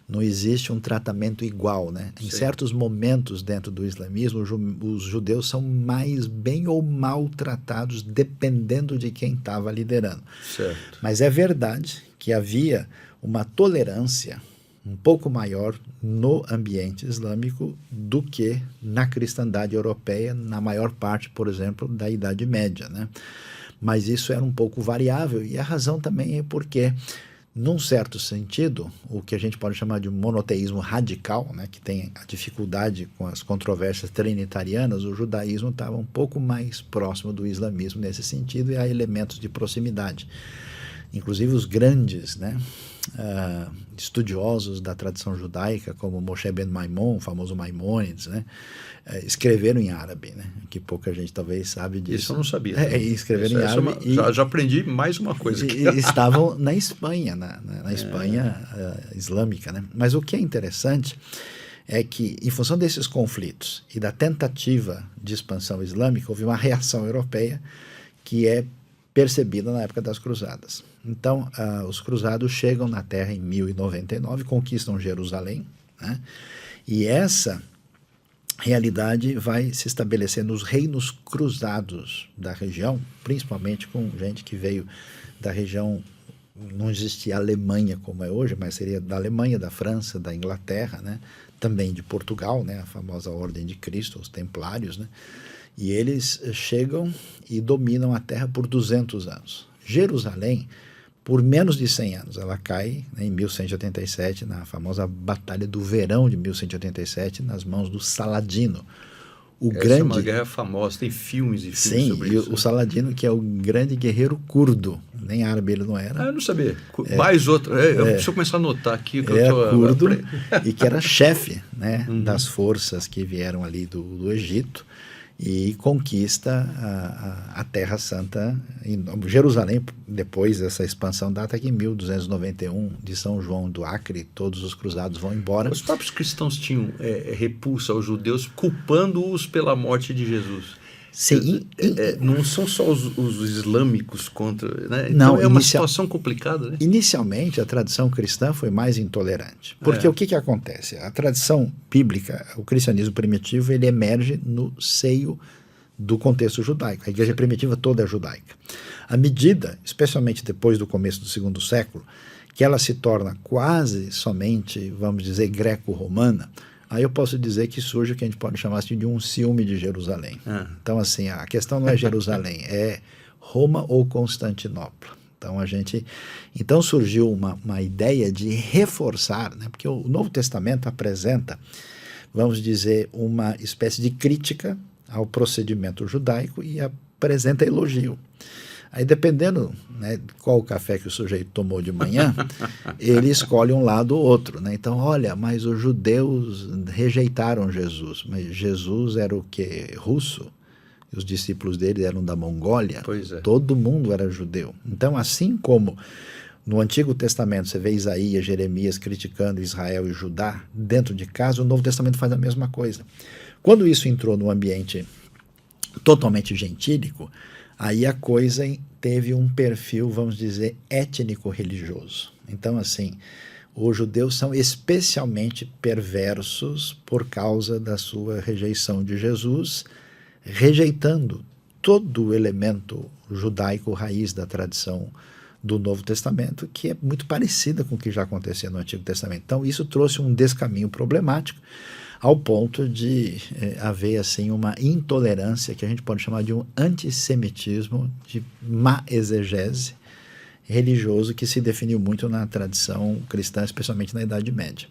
Speaker 9: não existe um tratamento igual, né? Em certos momentos dentro do islamismo, os judeus são mais bem ou mal tratados, dependendo de quem estava liderando.
Speaker 1: Certo.
Speaker 9: Mas é verdade que havia uma tolerância um pouco maior no ambiente islâmico do que na cristandade europeia, na maior parte, por exemplo, da Idade Média, né? Mas isso era um pouco variável, e a razão também é porque, num certo sentido, o que a gente pode chamar de um monoteísmo radical, né, que tem a dificuldade com as controvérsias trinitarianas, o judaísmo estava um pouco mais próximo do islamismo nesse sentido, e há elementos de proximidade. Inclusive os grandes, né, estudiosos da tradição judaica, como Moshe ben Maimon, o famoso Maimônides, né, escreveram em árabe, né, que pouca gente talvez sabe disso.
Speaker 1: Isso eu não sabia.
Speaker 9: Escreveram em árabe.
Speaker 1: Já aprendi mais uma coisa aqui.
Speaker 9: E estavam na Espanha, na Espanha islâmica, né? Mas o que é interessante é que, em função desses conflitos e da tentativa de expansão islâmica, houve uma reação europeia que é percebida na época das cruzadas. Então, os cruzados chegam na terra em 1099, conquistam Jerusalém, né? E essa realidade vai se estabelecer nos reinos cruzados da região, principalmente com gente que veio da região, não existia Alemanha como é hoje, mas seria da Alemanha, da França, da Inglaterra, né? Também de Portugal, né? A famosa Ordem de Cristo, os Templários, né? E eles chegam e dominam a terra por 200 anos. Jerusalém Por menos de 100 anos. Ela cai, né, em 1187, na famosa Batalha do Verão de 1187, nas mãos do Saladino.
Speaker 1: Essa é uma guerra famosa, tem filmes e filmes sobre isso.
Speaker 9: Sim, o Saladino, que é o grande guerreiro curdo, nem árabe ele não era.
Speaker 1: Eu não sabia. Mais outro. Deixa eu começar a anotar aqui. Que
Speaker 9: era curdo e que era chefe, né, das forças que vieram ali do Egito e conquista a Terra Santa, em Jerusalém. Depois dessa expansão data que em 1291, de São João do Acre, todos os cruzados vão embora.
Speaker 1: Os próprios cristãos tinham repulsa aos judeus, culpando-os pela morte de Jesus.
Speaker 9: Sim,
Speaker 1: não são só os islâmicos contra, né?
Speaker 9: Não,
Speaker 1: então é uma situação complicada, né?
Speaker 9: Inicialmente a tradição cristã foi mais intolerante, porque o que acontece? A tradição bíblica, o cristianismo primitivo, ele emerge no seio do contexto judaico. A igreja primitiva toda é judaica. À medida, especialmente depois do começo do segundo século, que ela se torna quase somente, vamos dizer, greco-romana, aí eu posso dizer que surge o que a gente pode chamar assim, de um ciúme de Jerusalém. Então, assim, a questão não é Jerusalém, é Roma ou Constantinopla. Então surgiu uma ideia de reforçar, né, porque o Novo Testamento apresenta, vamos dizer, uma espécie de crítica ao procedimento judaico e apresenta elogio. Aí, dependendo, né, qual café que o sujeito tomou de manhã, ele escolhe um lado ou outro, né? Então, olha, mas os judeus rejeitaram Jesus. Mas Jesus era o quê? Russo? E os discípulos dele eram da Mongólia.
Speaker 1: Pois é.
Speaker 9: Todo mundo era judeu. Então, assim como no Antigo Testamento você vê Isaías, Jeremias criticando Israel e Judá, dentro de casa, o Novo Testamento faz a mesma coisa. Quando isso entrou no ambiente totalmente gentílico, aí a coisa teve um perfil, vamos dizer, étnico-religioso. Então, assim, os judeus são especialmente perversos por causa da sua rejeição de Jesus, rejeitando todo o elemento judaico raiz da tradição do Novo Testamento, que é muito parecida com o que já acontecia no Antigo Testamento. Então, isso trouxe um descaminho problemático, ao ponto de haver assim, uma intolerância que a gente pode chamar de um antissemitismo de má exegese religioso que se definiu muito na tradição cristã, especialmente na Idade Média.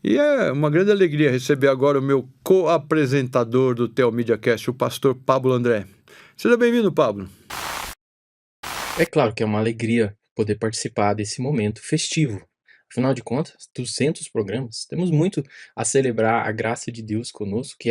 Speaker 1: E é uma grande alegria receber agora o meu co-apresentador do TheoMediaCast, o pastor Pablo André. Seja bem-vindo, Pablo.
Speaker 10: É claro que é uma alegria poder participar desse momento festivo. Afinal de contas, 200 programas, temos muito a celebrar a graça de Deus conosco, que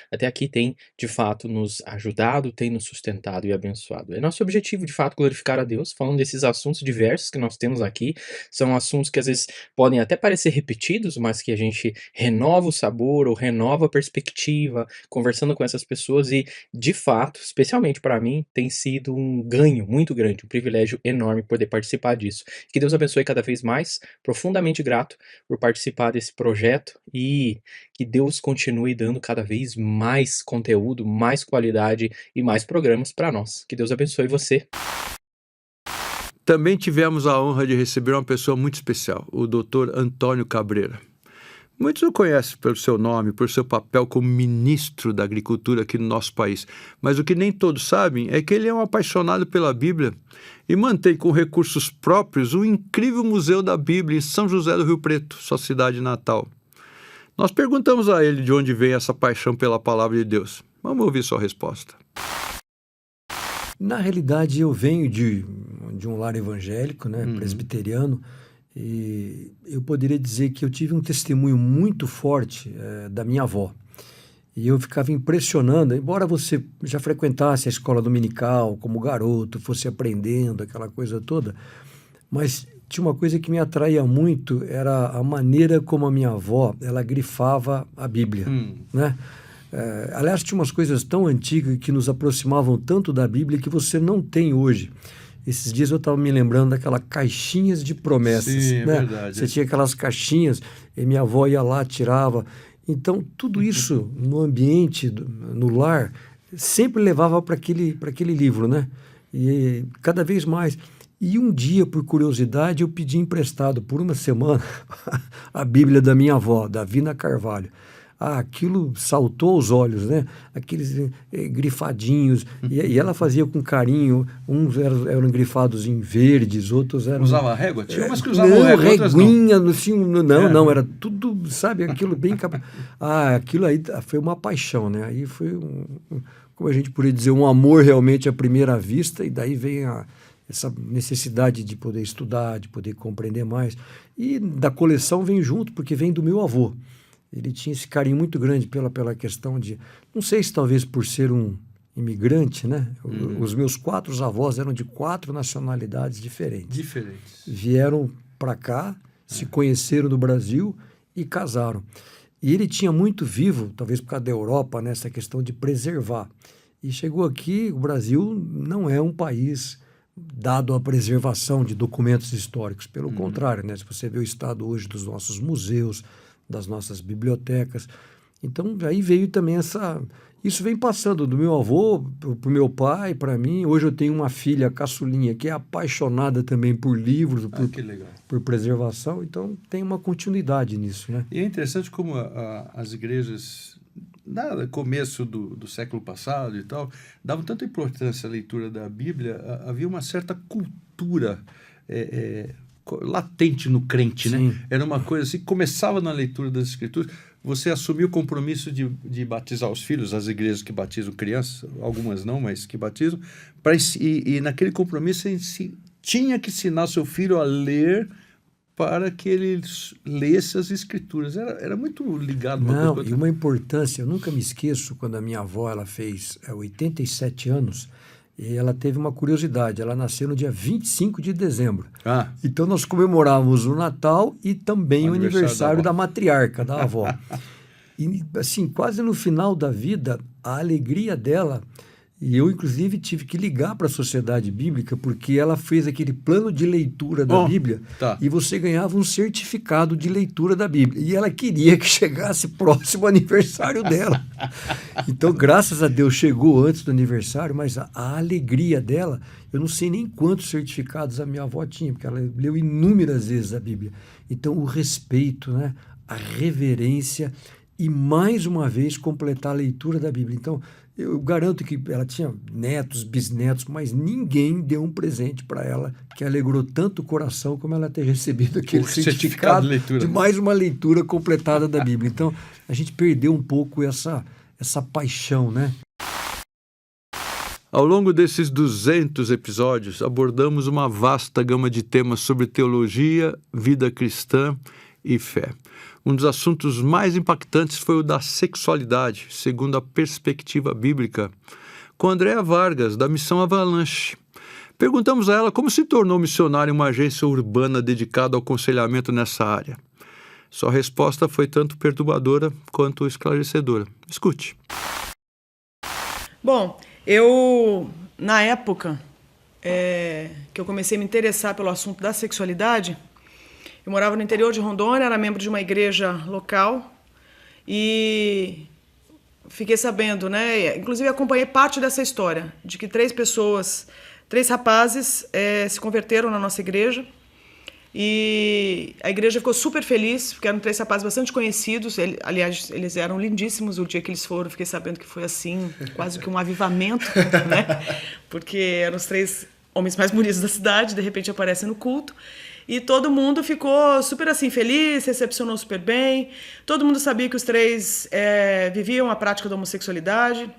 Speaker 10: até aqui tem, de fato, nos ajudado, tem nos sustentado e abençoado. É nosso objetivo, de fato, glorificar a Deus, falando desses assuntos diversos que nós temos aqui. São assuntos que às vezes podem até parecer repetidos, mas que a gente renova o sabor ou renova a perspectiva, conversando com essas pessoas e, de fato, especialmente para mim, tem sido um ganho muito grande, um privilégio enorme poder participar disso. Que Deus abençoe cada vez mais, profundamente grato por participar desse projeto e que Deus continue dando cada vez mais conteúdo, mais qualidade e mais programas para nós. Que Deus abençoe você.
Speaker 1: Também tivemos a honra de receber uma pessoa muito especial, o Dr. Antônio Cabreira. Muitos o conhecem pelo seu nome, por seu papel como ministro da agricultura aqui no nosso país. Mas o que nem todos sabem é que ele é um apaixonado pela Bíblia e mantém com recursos próprios o incrível Museu da Bíblia em São José do Rio Preto, sua cidade natal. Nós perguntamos a ele de onde vem essa paixão pela palavra de Deus. Vamos ouvir sua resposta.
Speaker 11: Na realidade, eu venho de um lar evangélico, né, presbiteriano, e eu poderia dizer que eu tive um testemunho muito forte da minha avó. E eu ficava impressionando, embora você já frequentasse a escola dominical como garoto, fosse aprendendo aquela coisa toda, mas tinha uma coisa que me atraía muito, era a maneira como a minha avó, ela grifava a Bíblia, né? Aliás, tinha umas coisas tão antigas que nos aproximavam tanto da Bíblia que você não tem hoje. Esses dias eu estava me lembrando daquelas caixinhas de promessas.
Speaker 1: Sim, é
Speaker 11: né?
Speaker 1: verdade.
Speaker 11: Você tinha aquelas caixinhas e minha avó ia lá, tirava. Então, tudo isso no ambiente, no lar, sempre levava para aquele livro, né? E cada vez mais. E um dia, por curiosidade, eu pedi emprestado por uma semana a Bíblia da minha avó, Davina Carvalho. aquilo saltou aos olhos, né? Aqueles grifadinhos, e ela fazia com carinho, uns eram grifados em verdes, outros eram...
Speaker 1: Usava régua? Tinha umas que usavam régua, outras
Speaker 11: reguinha, assim, não, era tudo, sabe, aquilo bem... aquilo aí foi uma paixão, né? Aí foi, como a gente poderia dizer, um amor realmente à primeira vista, e daí vem essa necessidade de poder estudar, de poder compreender mais. E da coleção vem junto, porque vem do meu avô. Ele tinha esse carinho muito grande pela questão de... Não sei se talvez por ser um imigrante, né? Os meus 4 avós eram de 4 nacionalidades diferentes. Vieram para cá, se conheceram no Brasil e casaram. E ele tinha muito vivo, talvez por causa da Europa, né, essa questão de preservar. E chegou aqui, o Brasil não é um país dado à preservação de documentos históricos. Pelo contrário, né? Se você vê o estado hoje dos nossos museus, das nossas bibliotecas. Então, aí veio também isso vem passando do meu avô para o meu pai, para mim. Hoje eu tenho uma filha caçulinha que é apaixonada também por livros, por preservação. Então, tem uma continuidade nisso, né?
Speaker 1: E é interessante como as igrejas, no começo do século passado e tal, davam tanta importância à leitura da Bíblia, havia uma certa cultura latente no crente,
Speaker 11: Sim.
Speaker 1: né? Era uma coisa assim, começava na leitura das Escrituras, você assumiu o compromisso de batizar os filhos, as igrejas que batizam crianças, algumas não, mas que batizam, e naquele compromisso tinha que ensinar seu filho a ler para que ele lesse as Escrituras. Era muito ligado uma coisa com outra.
Speaker 11: E uma importância, eu nunca me esqueço, quando a minha avó ela fez 87 anos, e ela teve uma curiosidade, ela nasceu no dia 25 de dezembro. Então nós comemorávamos o Natal e também o aniversário da matriarca, da avó. E assim, quase no final da vida, a alegria dela, e eu inclusive tive que ligar para a Sociedade Bíblica, porque ela fez aquele plano de leitura da Bíblia, e você ganhava um certificado de leitura da Bíblia. E ela queria que chegasse próximo ao aniversário dela. Então, graças a Deus, chegou antes do aniversário, mas a alegria dela, eu não sei nem quantos certificados a minha avó tinha, porque ela leu inúmeras vezes a Bíblia. Então, o respeito, né? A reverência e, mais uma vez, completar a leitura da Bíblia. Então, eu garanto que ela tinha netos, bisnetos, mas ninguém deu um presente para ela que alegrou tanto o coração como ela ter recebido aquele certificado de mais uma leitura completada da Bíblia. Então, a gente perdeu um pouco essa paixão, né?
Speaker 1: Ao longo desses 200 episódios, abordamos uma vasta gama de temas sobre teologia, vida cristã e fé. Um dos assuntos mais impactantes foi o da sexualidade, segundo a perspectiva bíblica, com Andréa Vargas, da Missão Avalanche. Perguntamos a ela como se tornou missionária em uma agência urbana dedicada ao aconselhamento nessa área. Sua resposta foi tanto perturbadora quanto esclarecedora. Escute.
Speaker 12: Bom, eu, na época que eu comecei a me interessar pelo assunto da sexualidade, eu morava no interior de Rondônia, era membro de uma igreja local e fiquei sabendo, né? Inclusive acompanhei parte dessa história, de que 3 rapazes se converteram na nossa igreja e a igreja ficou super feliz, porque eram 3 rapazes bastante conhecidos, aliás, eles eram lindíssimos. O dia que eles foram, fiquei sabendo que foi assim, quase que um avivamento, né? Porque eram os 3 homens mais bonitos da cidade, de repente aparecem no culto. E todo mundo ficou super assim, feliz, recepcionou super bem. Todo mundo sabia que os 3 viviam a prática da homossexualidade.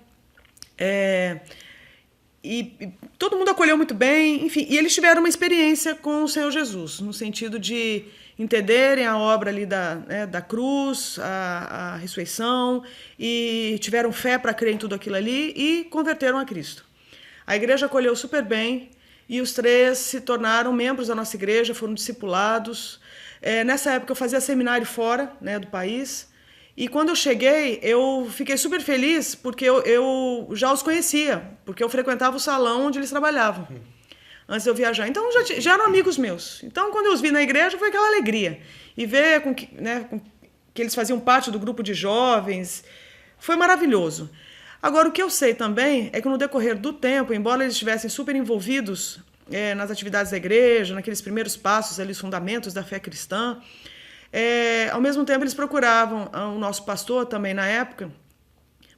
Speaker 12: E todo mundo acolheu muito bem. Enfim, e eles tiveram uma experiência com o Senhor Jesus, no sentido de entenderem a obra ali da cruz, a ressurreição, e tiveram fé para crer em tudo aquilo ali e converteram a Cristo. A igreja acolheu super bem. E os 3 se tornaram membros da nossa igreja, foram discipulados. Nessa época eu fazia seminário fora, né, do país. E quando eu cheguei, eu fiquei super feliz porque eu já os conhecia, porque eu frequentava o salão onde eles trabalhavam, antes de eu viajar. Então já eram amigos meus. Então quando eu os vi na igreja foi aquela alegria. E ver que eles faziam parte do grupo de jovens, foi maravilhoso. Agora, o que eu sei também é que no decorrer do tempo, embora eles estivessem super envolvidos nas atividades da igreja, naqueles primeiros passos, ali, os fundamentos da fé cristã, Ao mesmo tempo, eles procuravam o nosso pastor também na época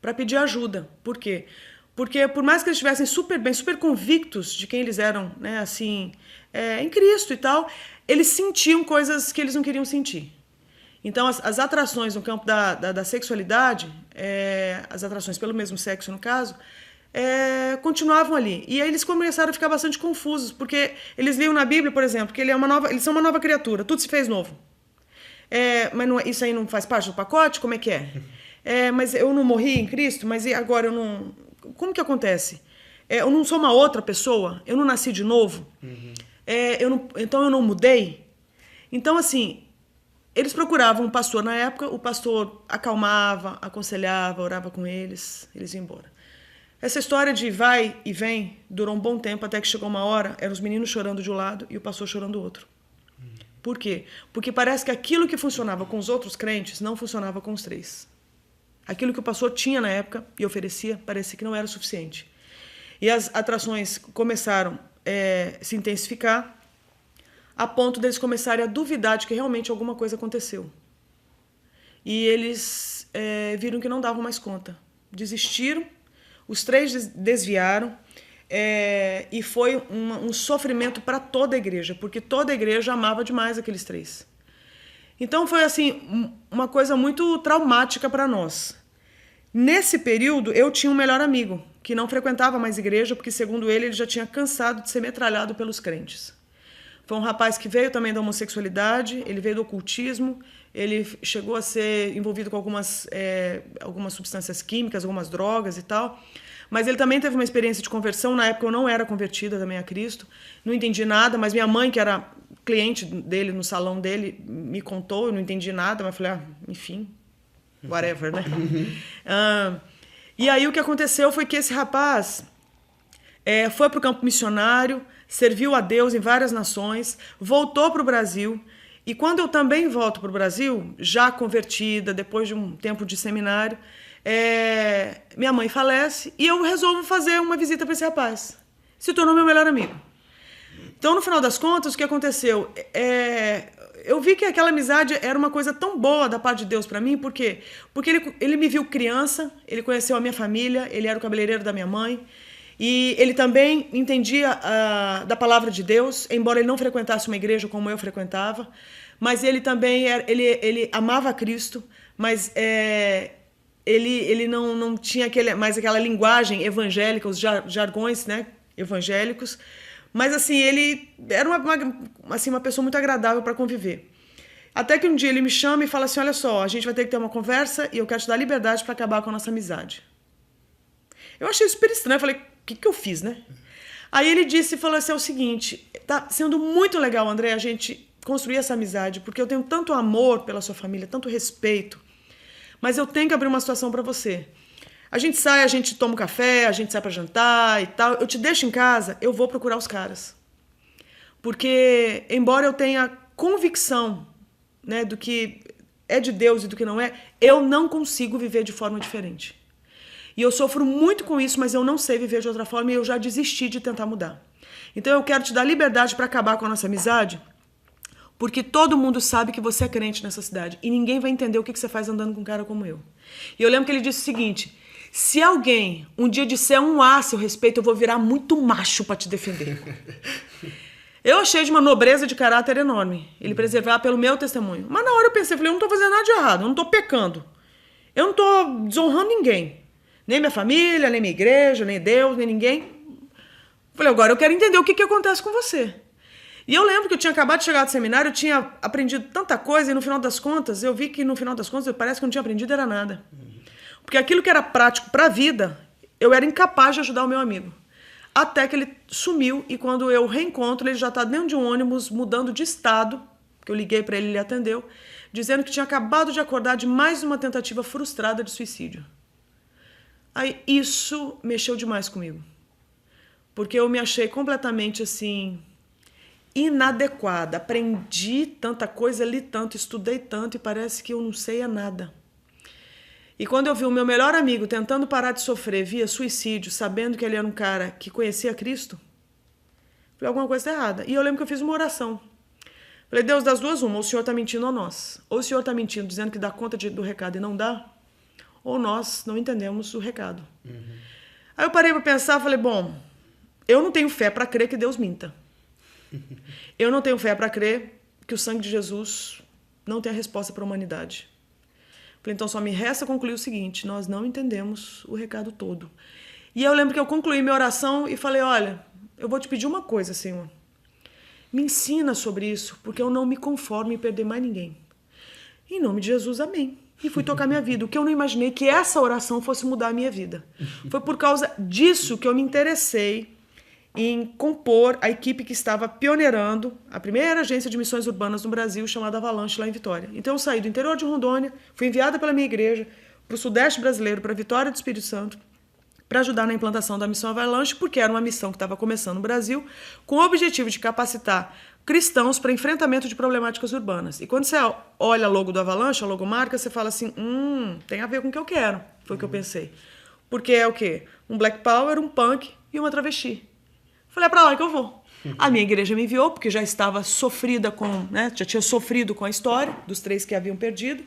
Speaker 12: para pedir ajuda. Por quê? Porque por mais que eles estivessem super bem, super convictos de quem eles eram, né, assim, em Cristo e tal, eles sentiam coisas que eles não queriam sentir. Então, as atrações no campo da sexualidade, as atrações pelo mesmo sexo, no caso, continuavam ali. E aí eles começaram a ficar bastante confusos, porque eles liam na Bíblia, por exemplo, que eles são uma nova criatura, tudo se fez novo. Mas isso aí não faz parte do pacote? Como é que é? Mas eu não morri em Cristo, mas e agora eu não... Como que acontece? Eu não sou uma outra pessoa? Eu não nasci de novo? Então eu não mudei? Então, assim, eles procuravam um pastor na época, o pastor acalmava, aconselhava, orava com eles, eles iam embora. Essa história de vai e vem durou um bom tempo, até que chegou uma hora, eram os meninos chorando de um lado e o pastor chorando do outro. Por quê? Porque parece que aquilo que funcionava com os outros crentes não funcionava com os três. Aquilo que o pastor tinha na época e oferecia parecia que não era o suficiente. E as atrações começaram a se intensificar a ponto deles começarem a duvidar de que realmente alguma coisa aconteceu. E eles viram que não davam mais conta. Desistiram, os três desviaram, e foi um sofrimento para toda a igreja, porque toda a igreja amava demais aqueles três. Então foi assim uma coisa muito traumática para nós. Nesse período, eu tinha um melhor amigo, que não frequentava mais igreja, porque, segundo ele já tinha cansado de ser metralhado pelos crentes. Foi um rapaz que veio também da homossexualidade, ele veio do ocultismo, ele chegou a ser envolvido com algumas substâncias químicas, algumas drogas e tal, mas ele também teve uma experiência de conversão. Na época eu não era convertida também a Cristo, não entendi nada, mas minha mãe, que era cliente dele no salão dele, me contou, eu não entendi nada, mas falei, enfim, whatever, né? E aí o que aconteceu foi que esse rapaz foi para o campo missionário, serviu a Deus em várias nações, voltou para o Brasil, e quando eu também volto para o Brasil, já convertida, depois de um tempo de seminário, minha mãe falece e eu resolvo fazer uma visita para esse rapaz. Se tornou meu melhor amigo. Então, no final das contas, o que aconteceu? Eu vi que aquela amizade era uma coisa tão boa da parte de Deus para mim, por quê? Porque ele me viu criança, ele conheceu a minha família, ele era o cabeleireiro da minha mãe, e ele também entendia da palavra de Deus, embora ele não frequentasse uma igreja como eu frequentava, mas ele também ele amava Cristo, mas ele não tinha mais aquela linguagem evangélica, os jargões, né, evangélicos, mas assim, ele era uma pessoa muito agradável para conviver. Até que um dia ele me chama e fala assim, olha só, a gente vai ter que ter uma conversa e eu quero te dar liberdade para acabar com a nossa amizade. Eu achei super estranho, eu falei, o que eu fiz, né? Aí ele falou assim, é o seguinte, tá sendo muito legal, André, a gente construir essa amizade, porque eu tenho tanto amor pela sua família, tanto respeito, mas eu tenho que abrir uma situação para você. A gente sai, a gente toma um café, a gente sai para jantar e tal, eu te deixo em casa, eu vou procurar os caras. Porque, embora eu tenha convicção, né, do que é de Deus e do que não é, eu não consigo viver de forma diferente. E eu sofro muito com isso, mas eu não sei viver de outra forma e eu já desisti de tentar mudar. Então eu quero te dar liberdade para acabar com a nossa amizade, porque todo mundo sabe que você é crente nessa cidade e ninguém vai entender o que você faz andando com um cara como eu. E eu lembro que ele disse o seguinte, se alguém um dia disser um A a seu respeito, eu vou virar muito macho para te defender. Eu achei de uma nobreza de caráter enorme, ele preservar pelo meu testemunho. Mas na hora eu pensei, eu não estou fazendo nada de errado, eu não estou pecando, eu não estou desonrando ninguém. Nem minha família, nem minha igreja, nem Deus, nem ninguém. Falei, agora eu quero entender o que acontece com você. E eu lembro que eu tinha acabado de chegar do seminário, eu tinha aprendido tanta coisa e no final das contas, eu vi que no final das contas parece que eu não tinha aprendido era nada. Porque aquilo que era prático para a vida, eu era incapaz de ajudar o meu amigo. Até que ele sumiu e quando eu reencontro, ele já está dentro de um ônibus mudando de estado, que eu liguei para ele, ele atendeu, dizendo que tinha acabado de acordar de mais uma tentativa frustrada de suicídio. Aí isso mexeu demais comigo, porque eu me achei completamente assim, inadequada. Aprendi tanta coisa, li tanto, estudei tanto e parece que eu não sei nada. E quando eu vi o meu melhor amigo tentando parar de sofrer via suicídio, sabendo que ele era um cara que conhecia Cristo, falei, alguma coisa está errada. E eu lembro que eu fiz uma oração. Falei, Deus, das duas uma, ou o Senhor está mentindo ou nós. Ou o Senhor está mentindo dizendo que dá conta do recado e não dá, ou nós não entendemos o recado. Aí eu parei para pensar, falei, bom, eu não tenho fé para crer que Deus minta. Eu não tenho fé para crer que o sangue de Jesus não tem a resposta para a humanidade. Falei, então só me resta concluir o seguinte, nós não entendemos o recado todo. E eu lembro que eu concluí minha oração e falei, olha, eu vou te pedir uma coisa, Senhor. Me ensina sobre isso, porque eu não me conformo em perder mais ninguém. Em nome de Jesus, amém. E fui tocar minha vida. O que eu não imaginei que essa oração fosse mudar a minha vida. Foi por causa disso que eu me interessei em compor a equipe que estava pioneirando a primeira agência de missões urbanas no Brasil, chamada Avalanche, lá em Vitória. Então eu saí do interior de Rondônia, fui enviada pela minha igreja para o Sudeste brasileiro, para Vitória do Espírito Santo, para ajudar na implantação da missão Avalanche, porque era uma missão que estava começando no Brasil, com o objetivo de capacitar cristãos para enfrentamento de problemáticas urbanas. E quando você olha a logo do Avalanche, a logomarca, você fala assim, tem a ver com o que eu quero. Foi o que eu pensei. Porque é o quê? Um Black Power, um punk e uma travesti. Falei, é para lá que eu vou. A minha igreja me enviou, porque já estava sofrida já tinha sofrido com a história dos 3 que havia perdido.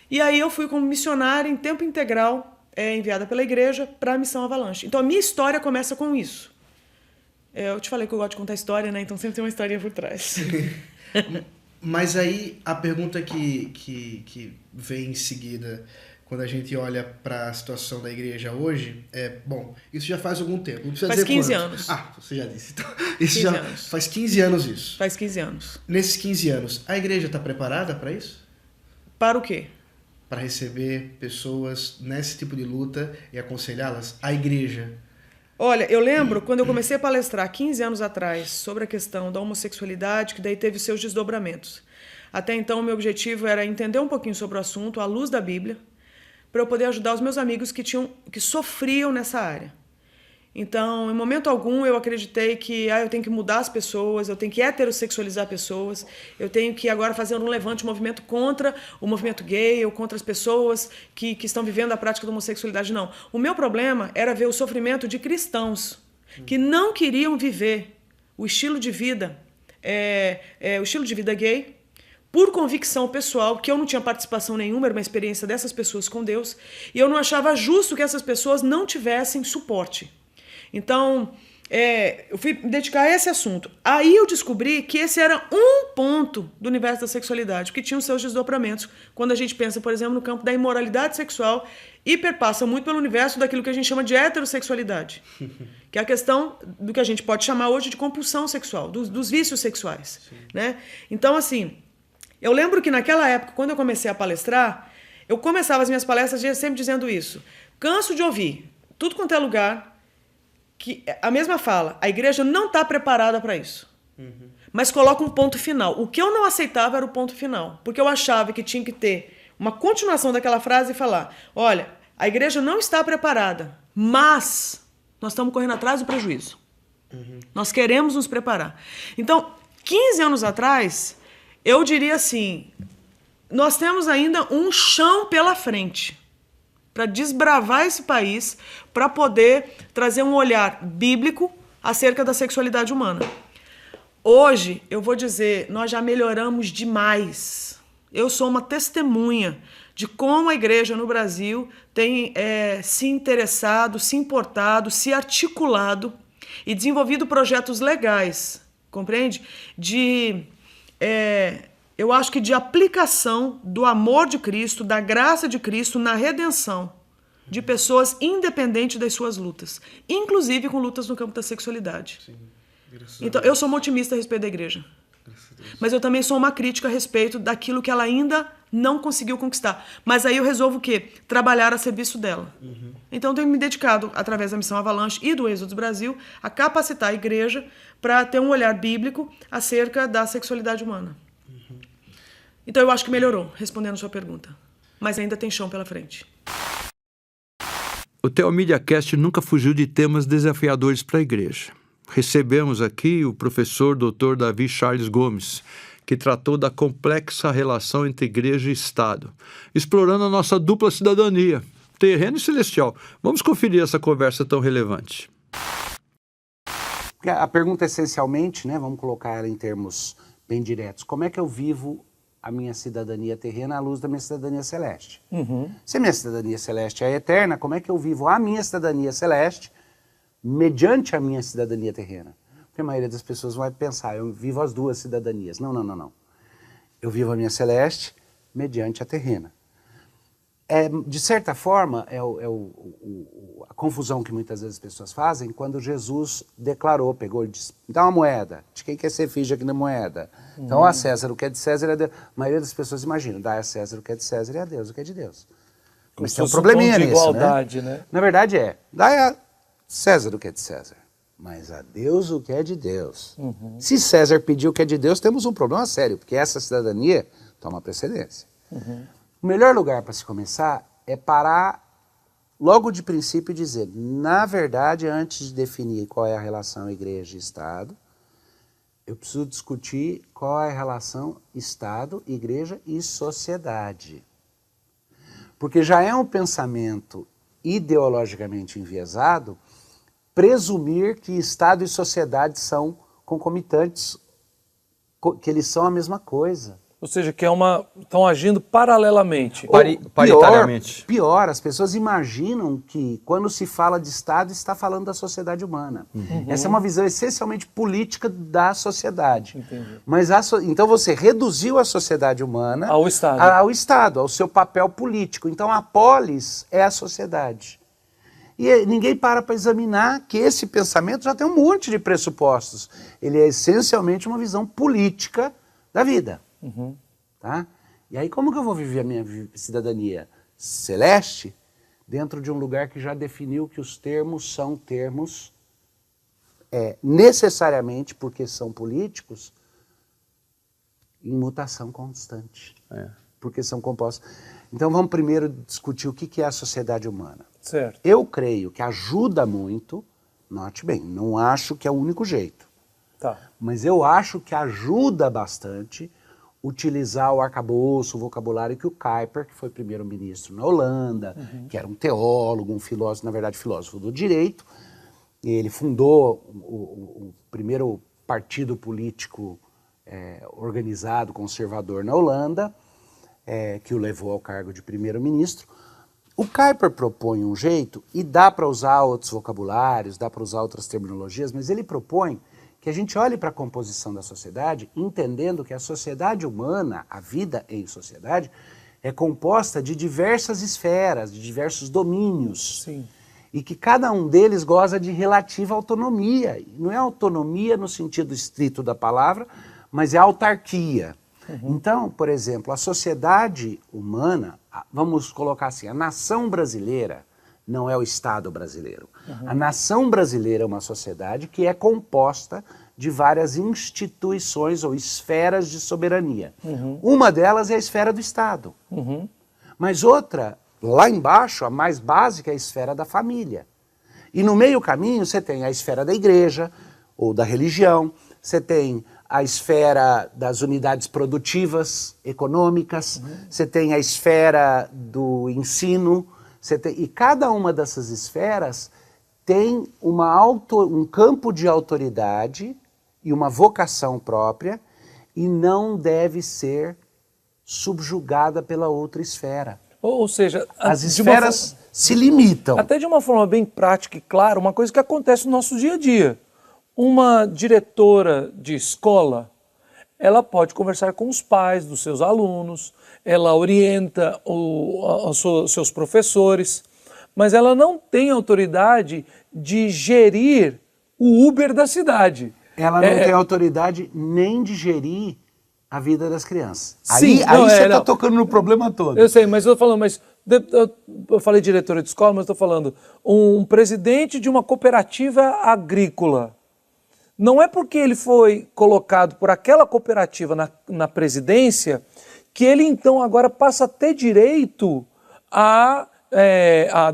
Speaker 12: E aí eu fui como missionária em tempo integral, enviada pela igreja para a missão Avalanche. Então a minha história começa com isso. Eu te falei que eu gosto de contar história, né? Então sempre tem uma historinha por trás.
Speaker 2: Mas aí a pergunta que vem em seguida, quando a gente olha para a situação da igreja hoje, bom, isso já faz algum tempo. Não precisa
Speaker 12: faz
Speaker 2: dizer
Speaker 12: 15
Speaker 2: quanto.
Speaker 12: anos.
Speaker 2: Ah, você já disse. Então, isso já anos. Faz 15 anos isso.
Speaker 12: Faz 15 anos.
Speaker 2: Nesses 15 anos, a igreja está preparada para isso?
Speaker 12: Para o quê?
Speaker 2: Para receber pessoas nesse tipo de luta e aconselhá-las? A igreja.
Speaker 12: Olha, eu lembro quando eu comecei a palestrar 15 anos atrás sobre a questão da homossexualidade, que daí teve seus desdobramentos. Até então, o meu objetivo era entender um pouquinho sobre o assunto, à luz da Bíblia, para eu poder ajudar os meus amigos que sofriam nessa área. Então, em momento algum, eu acreditei que eu tenho que mudar as pessoas, eu tenho que heterossexualizar pessoas, eu tenho que agora fazer um levante, um movimento contra o movimento gay ou contra as pessoas que estão vivendo a prática da homossexualidade. Não. O meu problema era ver o sofrimento de cristãos que não queriam viver o estilo de vida, o estilo de vida gay, por convicção pessoal, que eu não tinha participação nenhuma, era uma experiência dessas pessoas com Deus, e eu não achava justo que essas pessoas não tivessem suporte. Então, eu fui me dedicar a esse assunto. Aí eu descobri que esse era um ponto do universo da sexualidade, que tinha os seus desdobramentos. Quando a gente pensa, por exemplo, no campo da imoralidade sexual, e perpassa muito pelo universo daquilo que a gente chama de heterossexualidade, que é a questão do que a gente pode chamar hoje de compulsão sexual, dos vícios sexuais. Né? Então, assim, eu lembro que naquela época, quando eu comecei a palestrar, eu começava as minhas palestras sempre dizendo isso. Canso de ouvir, tudo quanto é lugar, que a mesma fala, a igreja não está preparada para isso. Mas coloca um ponto final. O que eu não aceitava era o ponto final, porque eu achava que tinha que ter uma continuação daquela frase e falar, olha, a igreja não está preparada, mas nós estamos correndo atrás do prejuízo. Nós queremos nos preparar. Então, 15 anos atrás, eu diria assim, nós temos ainda um chão pela frente para desbravar esse país, para poder trazer um olhar bíblico acerca da sexualidade humana. Hoje, eu vou dizer, nós já melhoramos demais. Eu sou uma testemunha de como a igreja no Brasil tem se interessado, se importado, se articulado e desenvolvido projetos legais, compreende? Eu acho que de aplicação do amor de Cristo, da graça de Cristo na redenção de pessoas independente das suas lutas, inclusive com lutas no campo da sexualidade. Sim, então, eu sou uma otimista a respeito da igreja, mas eu também sou uma crítica a respeito daquilo que ela ainda não conseguiu conquistar. Mas aí eu resolvo o quê? Trabalhar a serviço dela. Então, eu tenho me dedicado, através da Missão Avalanche e do Êxodo Brasil, a capacitar a igreja para ter um olhar bíblico acerca da sexualidade humana. Então eu acho que melhorou, respondendo a sua pergunta. Mas ainda tem chão pela frente.
Speaker 1: O TheoMediaCast nunca fugiu de temas desafiadores para a igreja. Recebemos aqui o professor Dr. Davi Charles Gomes, que tratou da complexa relação entre igreja e Estado, explorando a nossa dupla cidadania, terreno e celestial. Vamos conferir essa conversa tão relevante.
Speaker 13: A pergunta essencialmente, né, vamos colocar ela em termos bem diretos. Como é que eu vivo a minha cidadania terrena à luz da minha cidadania celeste? Se a minha cidadania celeste é eterna, como é que eu vivo a minha cidadania celeste mediante a minha cidadania terrena? Porque a maioria das pessoas vai pensar, eu vivo as duas cidadanias. Não, não, não, não. Eu vivo a minha celeste mediante a terrena. De certa forma, a confusão que muitas vezes as pessoas fazem quando Jesus declarou, pegou e disse, dá uma moeda, de quem quer ser ficha aqui na moeda? Então a César o que é de César é de... A maioria das pessoas imagina, dá a César o que é de César e a Deus o que é de Deus. Mas tem um probleminha nisso,
Speaker 8: igualdade, né?
Speaker 13: Na verdade dá a César o que é de César, mas a Deus o que é de Deus. Se César pediu o que é de Deus, temos um problema sério, porque essa cidadania toma precedência. O melhor lugar para se começar é parar logo de princípio e dizer, na verdade, antes de definir qual é a relação igreja e Estado, eu preciso discutir qual é a relação Estado, igreja e sociedade. Porque já é um pensamento ideologicamente enviesado presumir que Estado e sociedade são concomitantes, que eles são a mesma coisa.
Speaker 8: Ou seja, que estão agindo paralelamente.
Speaker 1: Paritariamente.
Speaker 13: Pior, as pessoas imaginam que quando se fala de Estado, está falando da sociedade humana. Essa é uma visão essencialmente política da sociedade.
Speaker 8: Entendi.
Speaker 13: Mas então você reduziu a sociedade humana
Speaker 8: ao Estado.
Speaker 13: Ao Estado, ao seu papel político. Então a polis é a sociedade. E ninguém para examinar que esse pensamento já tem um monte de pressupostos. Ele é essencialmente uma visão política da vida. Tá? E aí como que eu vou viver a minha cidadania celeste dentro de um lugar que já definiu que os termos são termos necessariamente, porque são políticos, em mutação constante. Porque são compostos. Então vamos primeiro discutir o que é a sociedade humana.
Speaker 8: Certo.
Speaker 13: Eu creio que ajuda muito, note bem, não acho que é o único jeito.
Speaker 8: Tá.
Speaker 13: Mas eu acho que ajuda bastante utilizar o arcabouço, o vocabulário que o Kuyper, que foi primeiro-ministro na Holanda, que era um teólogo, um filósofo, na verdade filósofo do direito, ele fundou o primeiro partido político organizado, conservador na Holanda, que o levou ao cargo de primeiro-ministro. O Kuyper propõe um jeito, e dá para usar outros vocabulários, dá para usar outras terminologias, mas ele propõe que a gente olhe para a composição da sociedade, entendendo que a sociedade humana, a vida em sociedade, é composta de diversas esferas, de diversos domínios.
Speaker 8: Sim.
Speaker 13: E que cada um deles goza de relativa autonomia. Não é autonomia no sentido estrito da palavra, mas é autarquia. Então, por exemplo, a sociedade humana, vamos colocar assim, a nação brasileira não é o Estado brasileiro. A nação brasileira é uma sociedade que é composta de várias instituições ou esferas de soberania. Uma delas é a esfera do Estado. Mas outra, lá embaixo, a mais básica, é a esfera da família. E no meio caminho você tem a esfera da igreja ou da religião, você tem a esfera das unidades produtivas, econômicas, você tem a esfera do ensino, e cada uma dessas esferas tem um campo de autoridade e uma vocação própria e não deve ser subjugada pela outra esfera.
Speaker 8: Ou seja,
Speaker 13: as esferas se limitam.
Speaker 8: Até de uma forma bem prática e clara, uma coisa que acontece no nosso dia a dia. Uma diretora de escola, ela pode conversar com os pais dos seus alunos, ela orienta os seus professores, mas ela não tem autoridade de gerir o Uber da cidade.
Speaker 13: Ela não tem autoridade nem de gerir a vida das crianças.
Speaker 8: Sim,
Speaker 13: aí você está tocando no problema todo.
Speaker 8: Eu sei, mas eu estou falando, eu falei diretora de escola, mas estou falando um presidente de uma cooperativa agrícola. Não é porque ele foi colocado por aquela cooperativa na presidência que ele então agora passa a ter direito a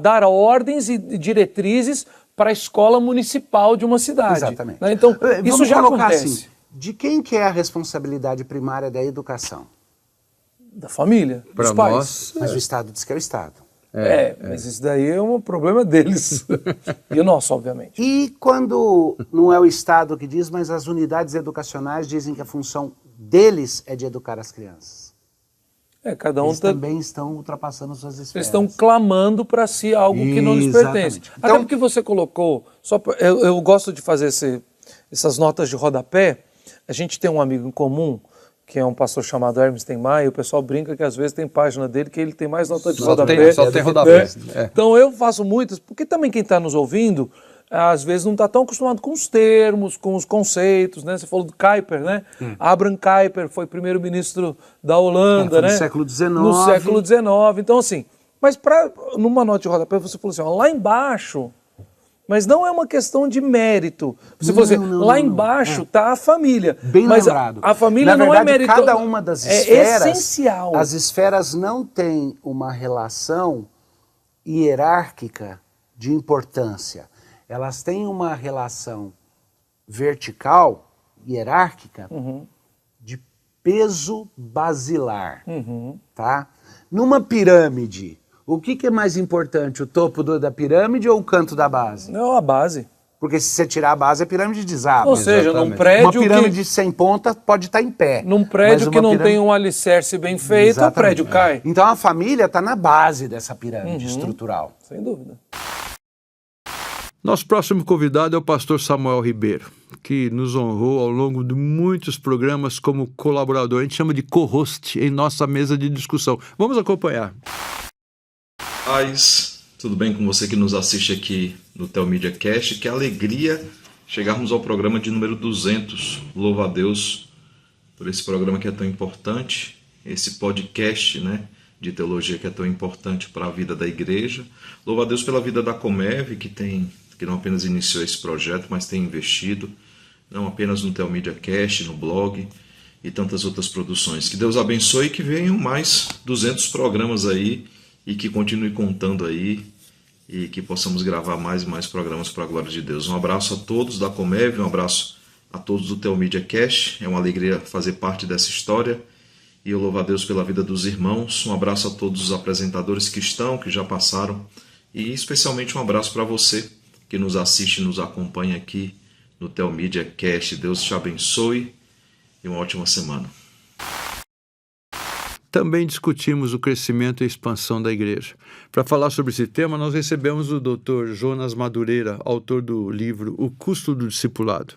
Speaker 8: dar ordens e diretrizes para a escola municipal de uma cidade.
Speaker 13: Exatamente.
Speaker 8: Né? Então, isso já acontece.
Speaker 13: Assim, de quem que é a responsabilidade primária da educação?
Speaker 8: Da família, dos pais.
Speaker 1: Nós,
Speaker 13: mas o Estado diz que é o Estado.
Speaker 8: Mas isso daí é um problema deles. E o nosso, obviamente.
Speaker 13: E quando não é o Estado que diz, mas as unidades educacionais dizem que a função deles é de educar as crianças.
Speaker 8: Cada um
Speaker 13: eles também estão ultrapassando suas esferas.
Speaker 8: Eles estão clamando para si algo que não lhes pertence. Então, até porque você colocou, eu gosto de fazer essas notas de rodapé. A gente tem um amigo em comum, que é um pastor chamado Hermes Tenmai, e o pessoal brinca que às vezes tem página dele que ele tem mais nota de rodapé.
Speaker 1: Só tem rodapé.
Speaker 8: Então eu faço muitas, porque também quem está nos ouvindo, às vezes não está tão acostumado com os termos, com os conceitos, né? Você falou do Kuyper, né? Abraham Kuyper foi primeiro-ministro da Holanda, né?
Speaker 13: No século XIX.
Speaker 8: No século XIX. Então, assim, mas numa nota de rodapé você falou assim, ó, lá embaixo, mas não é uma questão de mérito. Você falou assim, lá embaixo está a família.
Speaker 13: Bem
Speaker 8: mas
Speaker 13: lembrado.
Speaker 8: A família
Speaker 13: Na
Speaker 8: não
Speaker 13: verdade,
Speaker 8: é mérito.
Speaker 13: Cada uma das esferas,
Speaker 8: é essencial.
Speaker 13: As esferas não têm uma relação hierárquica de importância. Elas têm uma relação vertical, hierárquica, de peso basilar. Tá? Numa pirâmide, o que é mais importante, o topo da pirâmide ou o canto da base?
Speaker 8: Não, a base.
Speaker 13: Porque se você tirar a base, a pirâmide desaba.
Speaker 8: Ou seja, num prédio
Speaker 13: uma pirâmide sem ponta pode estar em pé.
Speaker 8: Num prédio que não tem um alicerce bem feito, o prédio cai.
Speaker 13: Então a família está na base dessa pirâmide estrutural.
Speaker 8: Sem dúvida.
Speaker 1: Nosso próximo convidado é o pastor Samuel Ribeiro, que nos honrou ao longo de muitos programas como colaborador. A gente chama de co-host em nossa mesa de discussão. Vamos acompanhar.
Speaker 14: Tudo bem com você que nos assiste aqui no Telmídia Cast? Que alegria chegarmos ao programa de número 200. Louvo a Deus por esse programa que é tão importante, esse podcast, né, de teologia que é tão importante para a vida da igreja. Louvo a Deus pela vida da Comev, que não apenas iniciou esse projeto, mas tem investido, não apenas no Telmídia Cast, no blog e tantas outras produções. Que Deus abençoe e que venham mais 200 programas aí e que continue contando aí e que possamos gravar mais e mais programas para a glória de Deus. Um abraço a todos da Comev, um abraço a todos do Telmídia Cast. É uma alegria fazer parte dessa história e eu louvo a Deus pela vida dos irmãos. Um abraço a todos os apresentadores que já passaram e especialmente um abraço para você que nos assiste e nos acompanha aqui no Telmídia Cast. Deus te abençoe e uma ótima semana.
Speaker 1: Também discutimos o crescimento e expansão da igreja. Para falar sobre esse tema, nós recebemos o Dr. Jonas Madureira, autor do livro O Custo do Discipulado.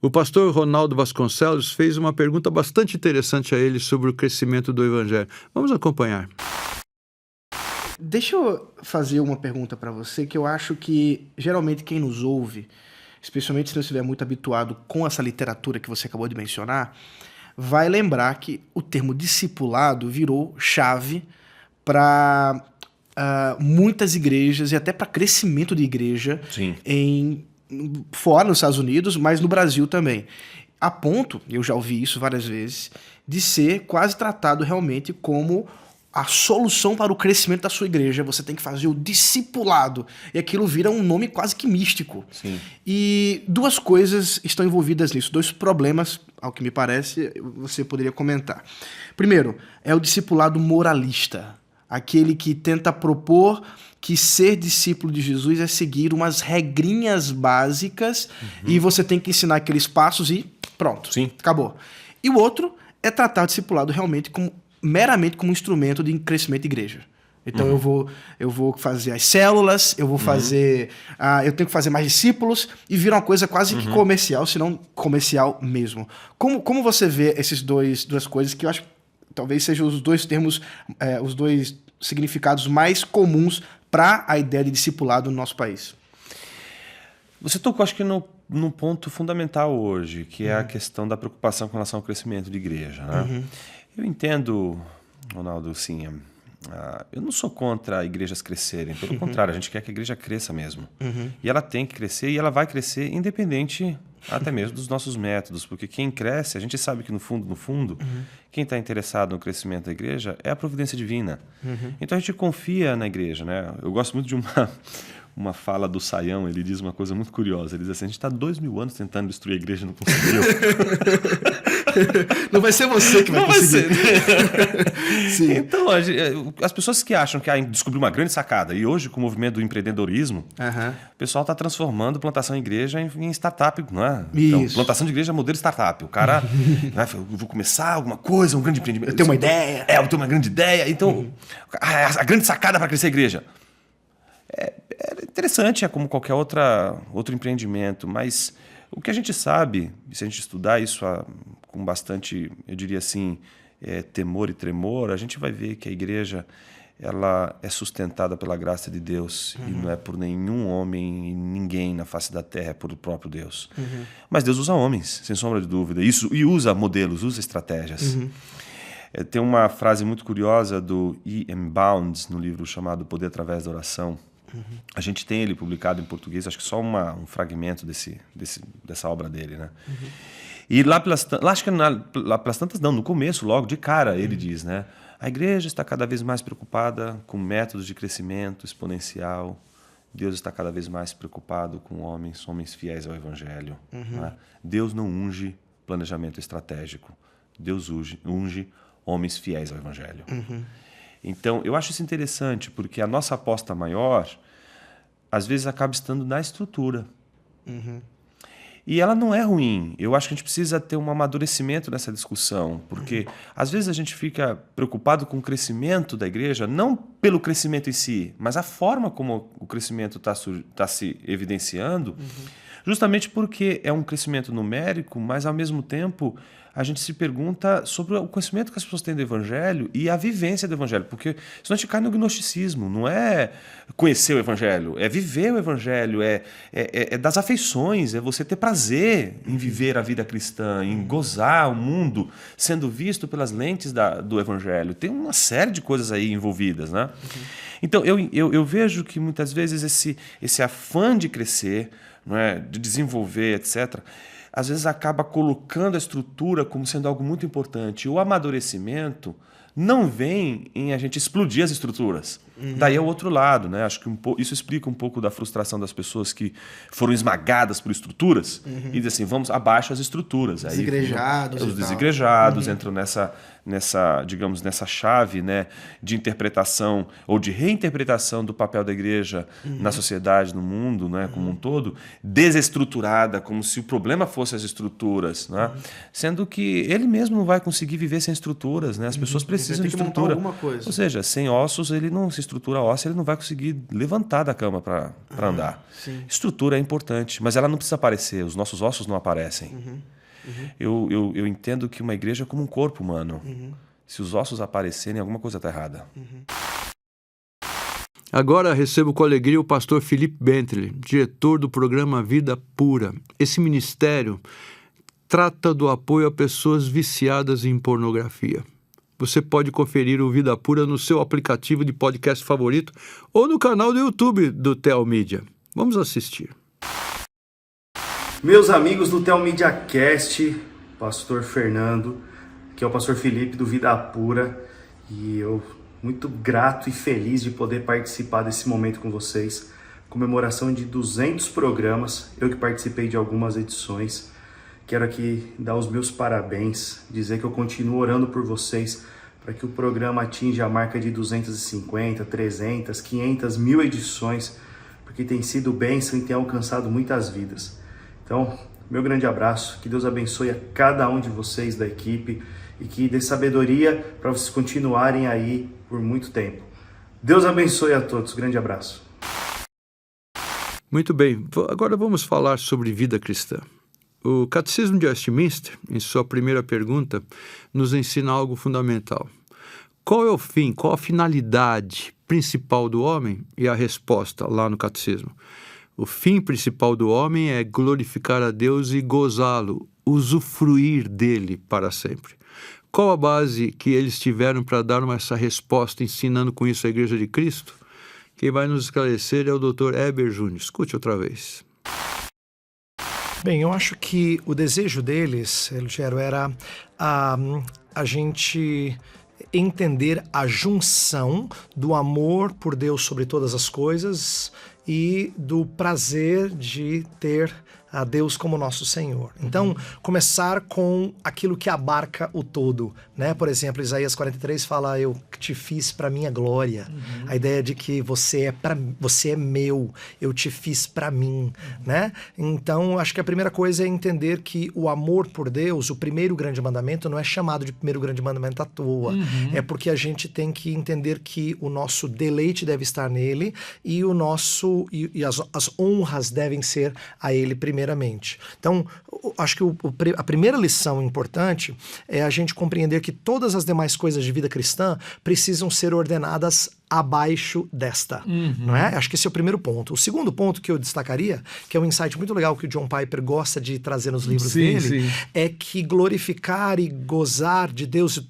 Speaker 1: O pastor Ronaldo Vasconcelos fez uma pergunta bastante interessante a ele sobre o crescimento do evangelho. Vamos acompanhar.
Speaker 2: Deixa eu fazer uma pergunta para você, que eu acho que geralmente quem nos ouve, especialmente se não estiver muito habituado com essa literatura que você acabou de mencionar, vai lembrar que o termo discipulado virou chave para muitas igrejas e até para crescimento de igreja fora nos Estados Unidos, mas no Brasil também. A ponto, eu já ouvi isso várias vezes, de ser quase tratado realmente como a solução para o crescimento da sua igreja. Você tem que fazer o discipulado. E aquilo vira um nome quase que místico.
Speaker 14: Sim.
Speaker 2: E duas coisas estão envolvidas nisso. Dois problemas, ao que me parece, você poderia comentar. Primeiro, é o discipulado moralista. Aquele que tenta propor que ser discípulo de Jesus é seguir umas regrinhas básicas e você tem que ensinar aqueles passos e pronto.
Speaker 14: Sim.
Speaker 2: Acabou. E o outro é tratar o discipulado realmente meramente como um instrumento de crescimento de igreja. Então eu vou fazer as células, eu vou fazer... eu tenho que fazer mais discípulos e vira uma coisa quase que comercial, se não comercial mesmo. Como você vê essas duas coisas que eu acho que talvez sejam os dois termos, os dois significados mais comuns para a ideia de discipulado no nosso país?
Speaker 15: Você tocou, acho que, num ponto fundamental hoje, que é a questão da preocupação com relação ao crescimento de igreja, né? Eu entendo, Ronaldo, sim, eu não sou contra igrejas crescerem, pelo contrário, a gente quer que a igreja cresça mesmo. E ela tem que crescer e ela vai crescer independente até mesmo dos nossos métodos, porque quem cresce, a gente sabe que no fundo, quem está interessado no crescimento da igreja é a providência divina. Então a gente confia na igreja, né? Eu gosto muito de uma fala do Saião, ele diz uma coisa muito curiosa, ele diz assim, a gente está 2000 anos tentando destruir a igreja e não conseguiu.
Speaker 2: Não vai ser você que vai
Speaker 15: Não
Speaker 2: conseguir.
Speaker 15: vai ser.
Speaker 2: Sim.
Speaker 15: Então, as pessoas que acham que descobriu uma grande sacada, e hoje com o movimento do empreendedorismo, o pessoal está transformando plantação de igreja em startup, não é? Então, plantação de igreja é modelo startup. O cara vai falar, eu vou começar alguma coisa, um grande empreendimento.
Speaker 2: Eu tenho uma ideia.
Speaker 15: Eu tenho uma grande ideia. Então, a grande sacada para crescer a igreja. É interessante, é como qualquer outro empreendimento, mas o que a gente sabe, se a gente estudar isso com bastante, eu diria assim, temor e tremor, a gente vai ver que a igreja ela é sustentada pela graça de Deus e não é por nenhum homem e ninguém na face da terra, é por o próprio Deus. Mas Deus usa homens, sem sombra de dúvida, e usa modelos, usa estratégias. Tem uma frase muito curiosa do E.M. Bounds, no livro chamado Poder através da Oração. A gente tem ele publicado em português, acho que só um fragmento dessa obra dele, né? E lá pelas tantas, não, no começo, logo, de cara, ele diz, né? A igreja está cada vez mais preocupada com métodos de crescimento exponencial. Deus está cada vez mais preocupado com homens fiéis ao Evangelho. Né? Deus não unge planejamento estratégico. Deus unge homens fiéis ao Evangelho. Então, eu acho isso interessante, porque a nossa aposta maior, às vezes, acaba estando na estrutura. E ela não é ruim. Eu acho que a gente precisa ter um amadurecimento nessa discussão, porque, às vezes, a gente fica preocupado com o crescimento da igreja, não pelo crescimento em si, mas a forma como o crescimento está se evidenciando, justamente porque é um crescimento numérico, mas, ao mesmo tempo, a gente se pergunta sobre o conhecimento que as pessoas têm do Evangelho e a vivência do Evangelho, porque senão a gente cai no gnosticismo, não é conhecer o Evangelho, é viver o Evangelho, é das afeições, é você ter prazer em viver a vida cristã, em gozar o mundo sendo visto pelas lentes do Evangelho. Tem uma série de coisas aí envolvidas, né? Então, eu vejo que muitas vezes esse afã de crescer, não é, de desenvolver, etc., às vezes acaba colocando a estrutura como sendo algo muito importante. O amadurecimento não vem em a gente explodir as estruturas. Daí é o outro lado, né? Acho que isso explica um pouco da frustração das pessoas que foram esmagadas por estruturas e dizem assim, vamos abaixo as estruturas.
Speaker 2: Desigrejados.
Speaker 15: Aí, os desigrejados entram digamos, nessa chave, né, de interpretação ou de reinterpretação do papel da igreja na sociedade, no mundo, né, como um todo, desestruturada, como se o problema fosse as estruturas, né? Sendo que ele mesmo não vai conseguir viver sem estruturas, né? As pessoas precisam de estrutura. Ou seja, sem ossos, ele não se estrutura óssea, ele não vai conseguir levantar da cama para andar. Estrutura é importante, mas ela não precisa aparecer, os nossos ossos não aparecem. Eu entendo que uma igreja é como um corpo humano. Se os ossos aparecerem, alguma coisa está errada.
Speaker 1: Agora recebo com alegria o pastor Felipe Bentley, diretor do programa Vida Pura. Esse ministério trata do apoio a pessoas viciadas em pornografia. Você pode conferir o Vida Pura no seu aplicativo de podcast favorito ou no canal do YouTube do Telmídia. Vamos assistir.
Speaker 16: Meus amigos do Telmídia Cast, pastor Fernando, que é o pastor Felipe do Vida Pura, e eu muito grato e feliz de poder participar desse momento com vocês. Comemoração de 200 programas, eu que participei de algumas edições. Quero aqui dar os meus parabéns, dizer que eu continuo orando por vocês para que o programa atinja a marca de 250, 300, 500, 1000 edições, porque tem sido bênção e tem alcançado muitas vidas. Então, meu grande abraço, que Deus abençoe a cada um de vocês da equipe e que dê sabedoria para vocês continuarem aí por muito tempo. Deus abençoe a todos, grande abraço.
Speaker 1: Muito bem, agora vamos falar sobre vida cristã. O Catecismo de Westminster, em sua primeira pergunta, nos ensina algo fundamental. Qual é o fim, qual a finalidade principal do homem? E a resposta lá no Catecismo. O fim principal do homem é glorificar a Deus e gozá-lo, usufruir dele para sempre. Qual a base que eles tiveram para dar essa resposta, ensinando com isso a Igreja de Cristo? Quem vai nos esclarecer é o Dr. Heber Júnior. Escute outra vez.
Speaker 17: Bem, eu acho que o desejo deles, Lugero, era a gente entender a junção do amor por Deus sobre todas as coisas e do prazer de ter a Deus como nosso Senhor. Então, começar com aquilo que abarca o todo, né? Por exemplo, Isaías 43 fala, eu te fiz para minha glória. A ideia de que você é meu, eu te fiz para mim, né? Então, acho que a primeira coisa é entender que o amor por Deus, o primeiro grande mandamento, não é chamado de primeiro grande mandamento à toa. É porque a gente tem que entender que o nosso deleite deve estar nele e as honras devem ser a ele primeiramente. Então, acho que a primeira lição importante é a gente compreender que todas as demais coisas de vida cristã precisam ser ordenadas abaixo desta, não é? Acho que esse é o primeiro ponto. O segundo ponto que eu destacaria, que é um insight muito legal que o John Piper gosta de trazer nos livros dele, é que glorificar e gozar de Deus,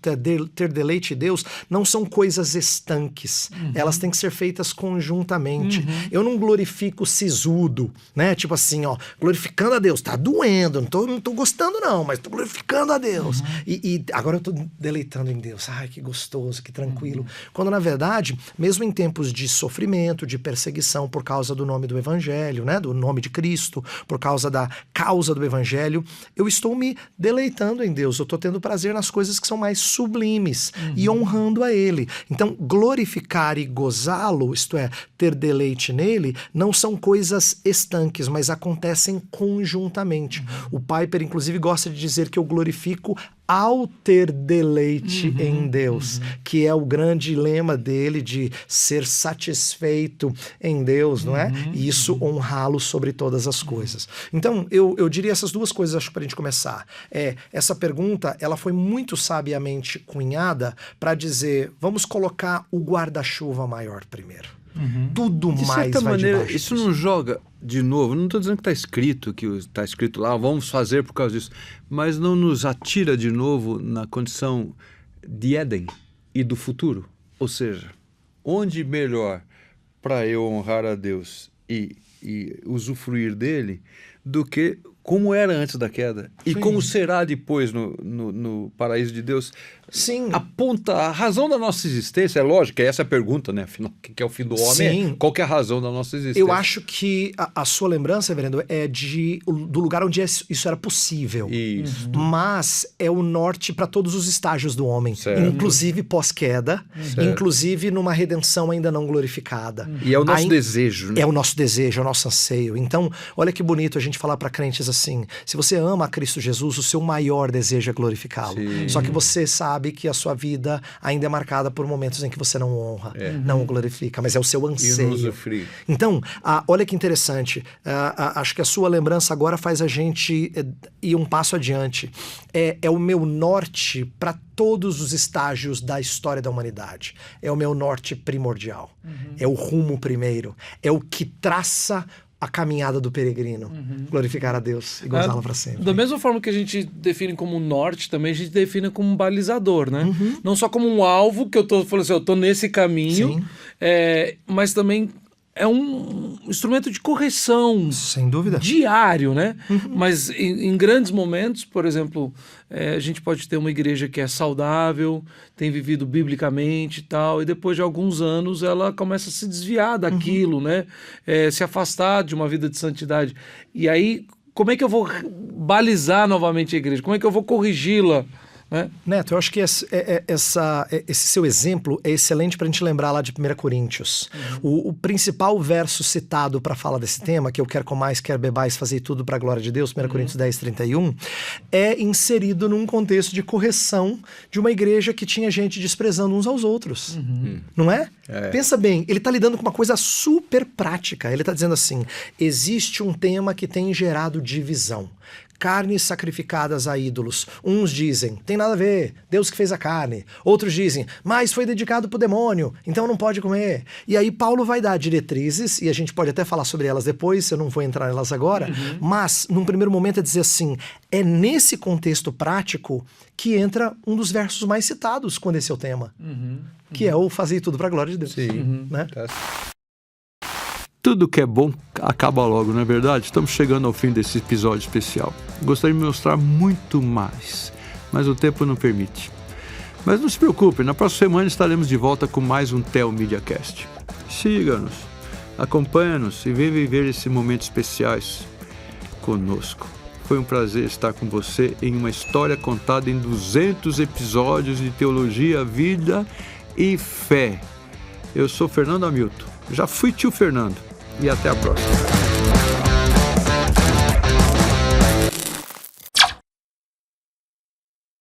Speaker 17: ter deleite em Deus, não são coisas estanques. Elas têm que ser feitas conjuntamente. Eu não glorifico sisudo, né? Tipo assim, ó, glorificando a Deus, tá doendo, não tô gostando não, mas tô glorificando a Deus. E agora eu tô deleitando em Deus. Ai, que gostoso, que tranquilo. Quando na verdade, mesmo em tempos de sofrimento, de perseguição por causa do nome do Evangelho, né, do nome de Cristo, por causa da causa do Evangelho, eu estou me deleitando em Deus, eu estou tendo prazer nas coisas que são mais sublimes e honrando a Ele. Então, glorificar e gozá-lo, isto é, ter deleite nele, não são coisas estanques, mas acontecem conjuntamente. O Piper, inclusive, gosta de dizer que eu glorifico ao ter deleite em Deus, que é o grande lema dele de ser satisfeito em Deus, não é? E isso honrá-lo sobre todas as coisas. Então, eu diria essas duas coisas, acho que para a gente começar. Essa pergunta, ela foi muito sabiamente cunhada para dizer, vamos colocar o guarda-chuva maior primeiro. Tudo
Speaker 1: de
Speaker 17: mais
Speaker 1: certa
Speaker 17: vai
Speaker 1: maneira,
Speaker 17: debaixo
Speaker 1: isso
Speaker 17: disso.
Speaker 1: não joga de novo, não estou dizendo que está escrito lá, vamos fazer por causa disso, mas não nos atira de novo na condição de Éden e do futuro. Ou seja, onde melhor para eu honrar a Deus e usufruir dele do que como era antes da queda e como será depois no paraíso de Deus.
Speaker 17: Sim.
Speaker 1: Aponta a razão da nossa existência, é lógico, é essa a pergunta, né? Afinal, o que é o fim do homem?
Speaker 17: Sim.
Speaker 1: Qual que é a razão da nossa existência?
Speaker 17: Eu acho que a sua lembrança, reverendo, é do lugar onde isso era possível.
Speaker 1: Isso.
Speaker 17: Mas é o norte para todos os estágios do homem,
Speaker 1: Certo.
Speaker 17: inclusive pós-queda,
Speaker 1: Certo.
Speaker 17: inclusive numa redenção ainda não glorificada.
Speaker 1: E é o nosso desejo, né?
Speaker 17: É o nosso desejo, é o nosso anseio. Então, olha que bonito a gente falar para crentes assim, se você ama a Cristo Jesus, o seu maior desejo é glorificá-lo.
Speaker 1: Sim.
Speaker 17: Só que você sabe que a sua vida ainda é marcada por momentos em que você não honra, não o glorifica, mas é o seu anseio.
Speaker 1: usufruir.
Speaker 17: Então, olha que interessante, acho que a sua lembrança agora faz a gente ir um passo adiante. É o meu norte para todos os estágios da história da humanidade. É o meu norte primordial. É o rumo primeiro. É o que traça a caminhada do peregrino. Glorificar a Deus e gozá-la para sempre.
Speaker 8: Da mesma forma que a gente define como norte, também a gente define como um balizador, né? Não só como um alvo, que eu tô falando assim, eu tô nesse caminho, mas também é um instrumento de correção.
Speaker 17: Sem dúvida.
Speaker 8: Diário, né? Mas em grandes momentos, por exemplo, a gente pode ter uma igreja que é saudável, tem vivido biblicamente e tal, e depois de alguns anos ela começa a se desviar daquilo, né? Se afastar de uma vida de santidade. E aí, como é que eu vou balizar novamente a igreja? Como é que eu vou corrigi-la?
Speaker 17: Neto, eu acho que esse seu exemplo é excelente para a gente lembrar lá de 1 Coríntios. O principal verso citado para falar desse tema, que eu quer comais, quer bebais, fazer tudo para a glória de Deus, 1 Coríntios 10, 31, é inserido num contexto de correção de uma igreja que tinha gente desprezando uns aos outros. Não é? Pensa bem, ele está lidando com uma coisa super prática. Ele está dizendo assim, existe um tema que tem gerado divisão. Carnes sacrificadas a ídolos. Uns dizem, tem nada a ver, Deus que fez a carne. Outros dizem, mas foi dedicado para o demônio, então não pode comer. E aí Paulo vai dar diretrizes, e a gente pode até falar sobre elas depois, eu não vou entrar nelas agora, mas num primeiro momento é dizer assim, é nesse contexto prático que entra um dos versos mais citados quando esse é o tema, que é o fazer tudo para a glória de Deus.
Speaker 1: Sim.
Speaker 17: Né?
Speaker 1: Tudo que é bom acaba logo, não é verdade? Estamos chegando ao fim desse episódio especial. Gostaria de mostrar muito mais, mas o tempo não permite. Mas não se preocupe, na próxima semana estaremos de volta com mais um Tel MediaCast. Siga-nos, acompanhe-nos e venha viver esses momentos especiais conosco. Foi um prazer estar com você em uma história contada em 200 episódios de teologia, vida e fé. Eu sou Fernando Hamilton. Já fui tio Fernando. E até a próxima.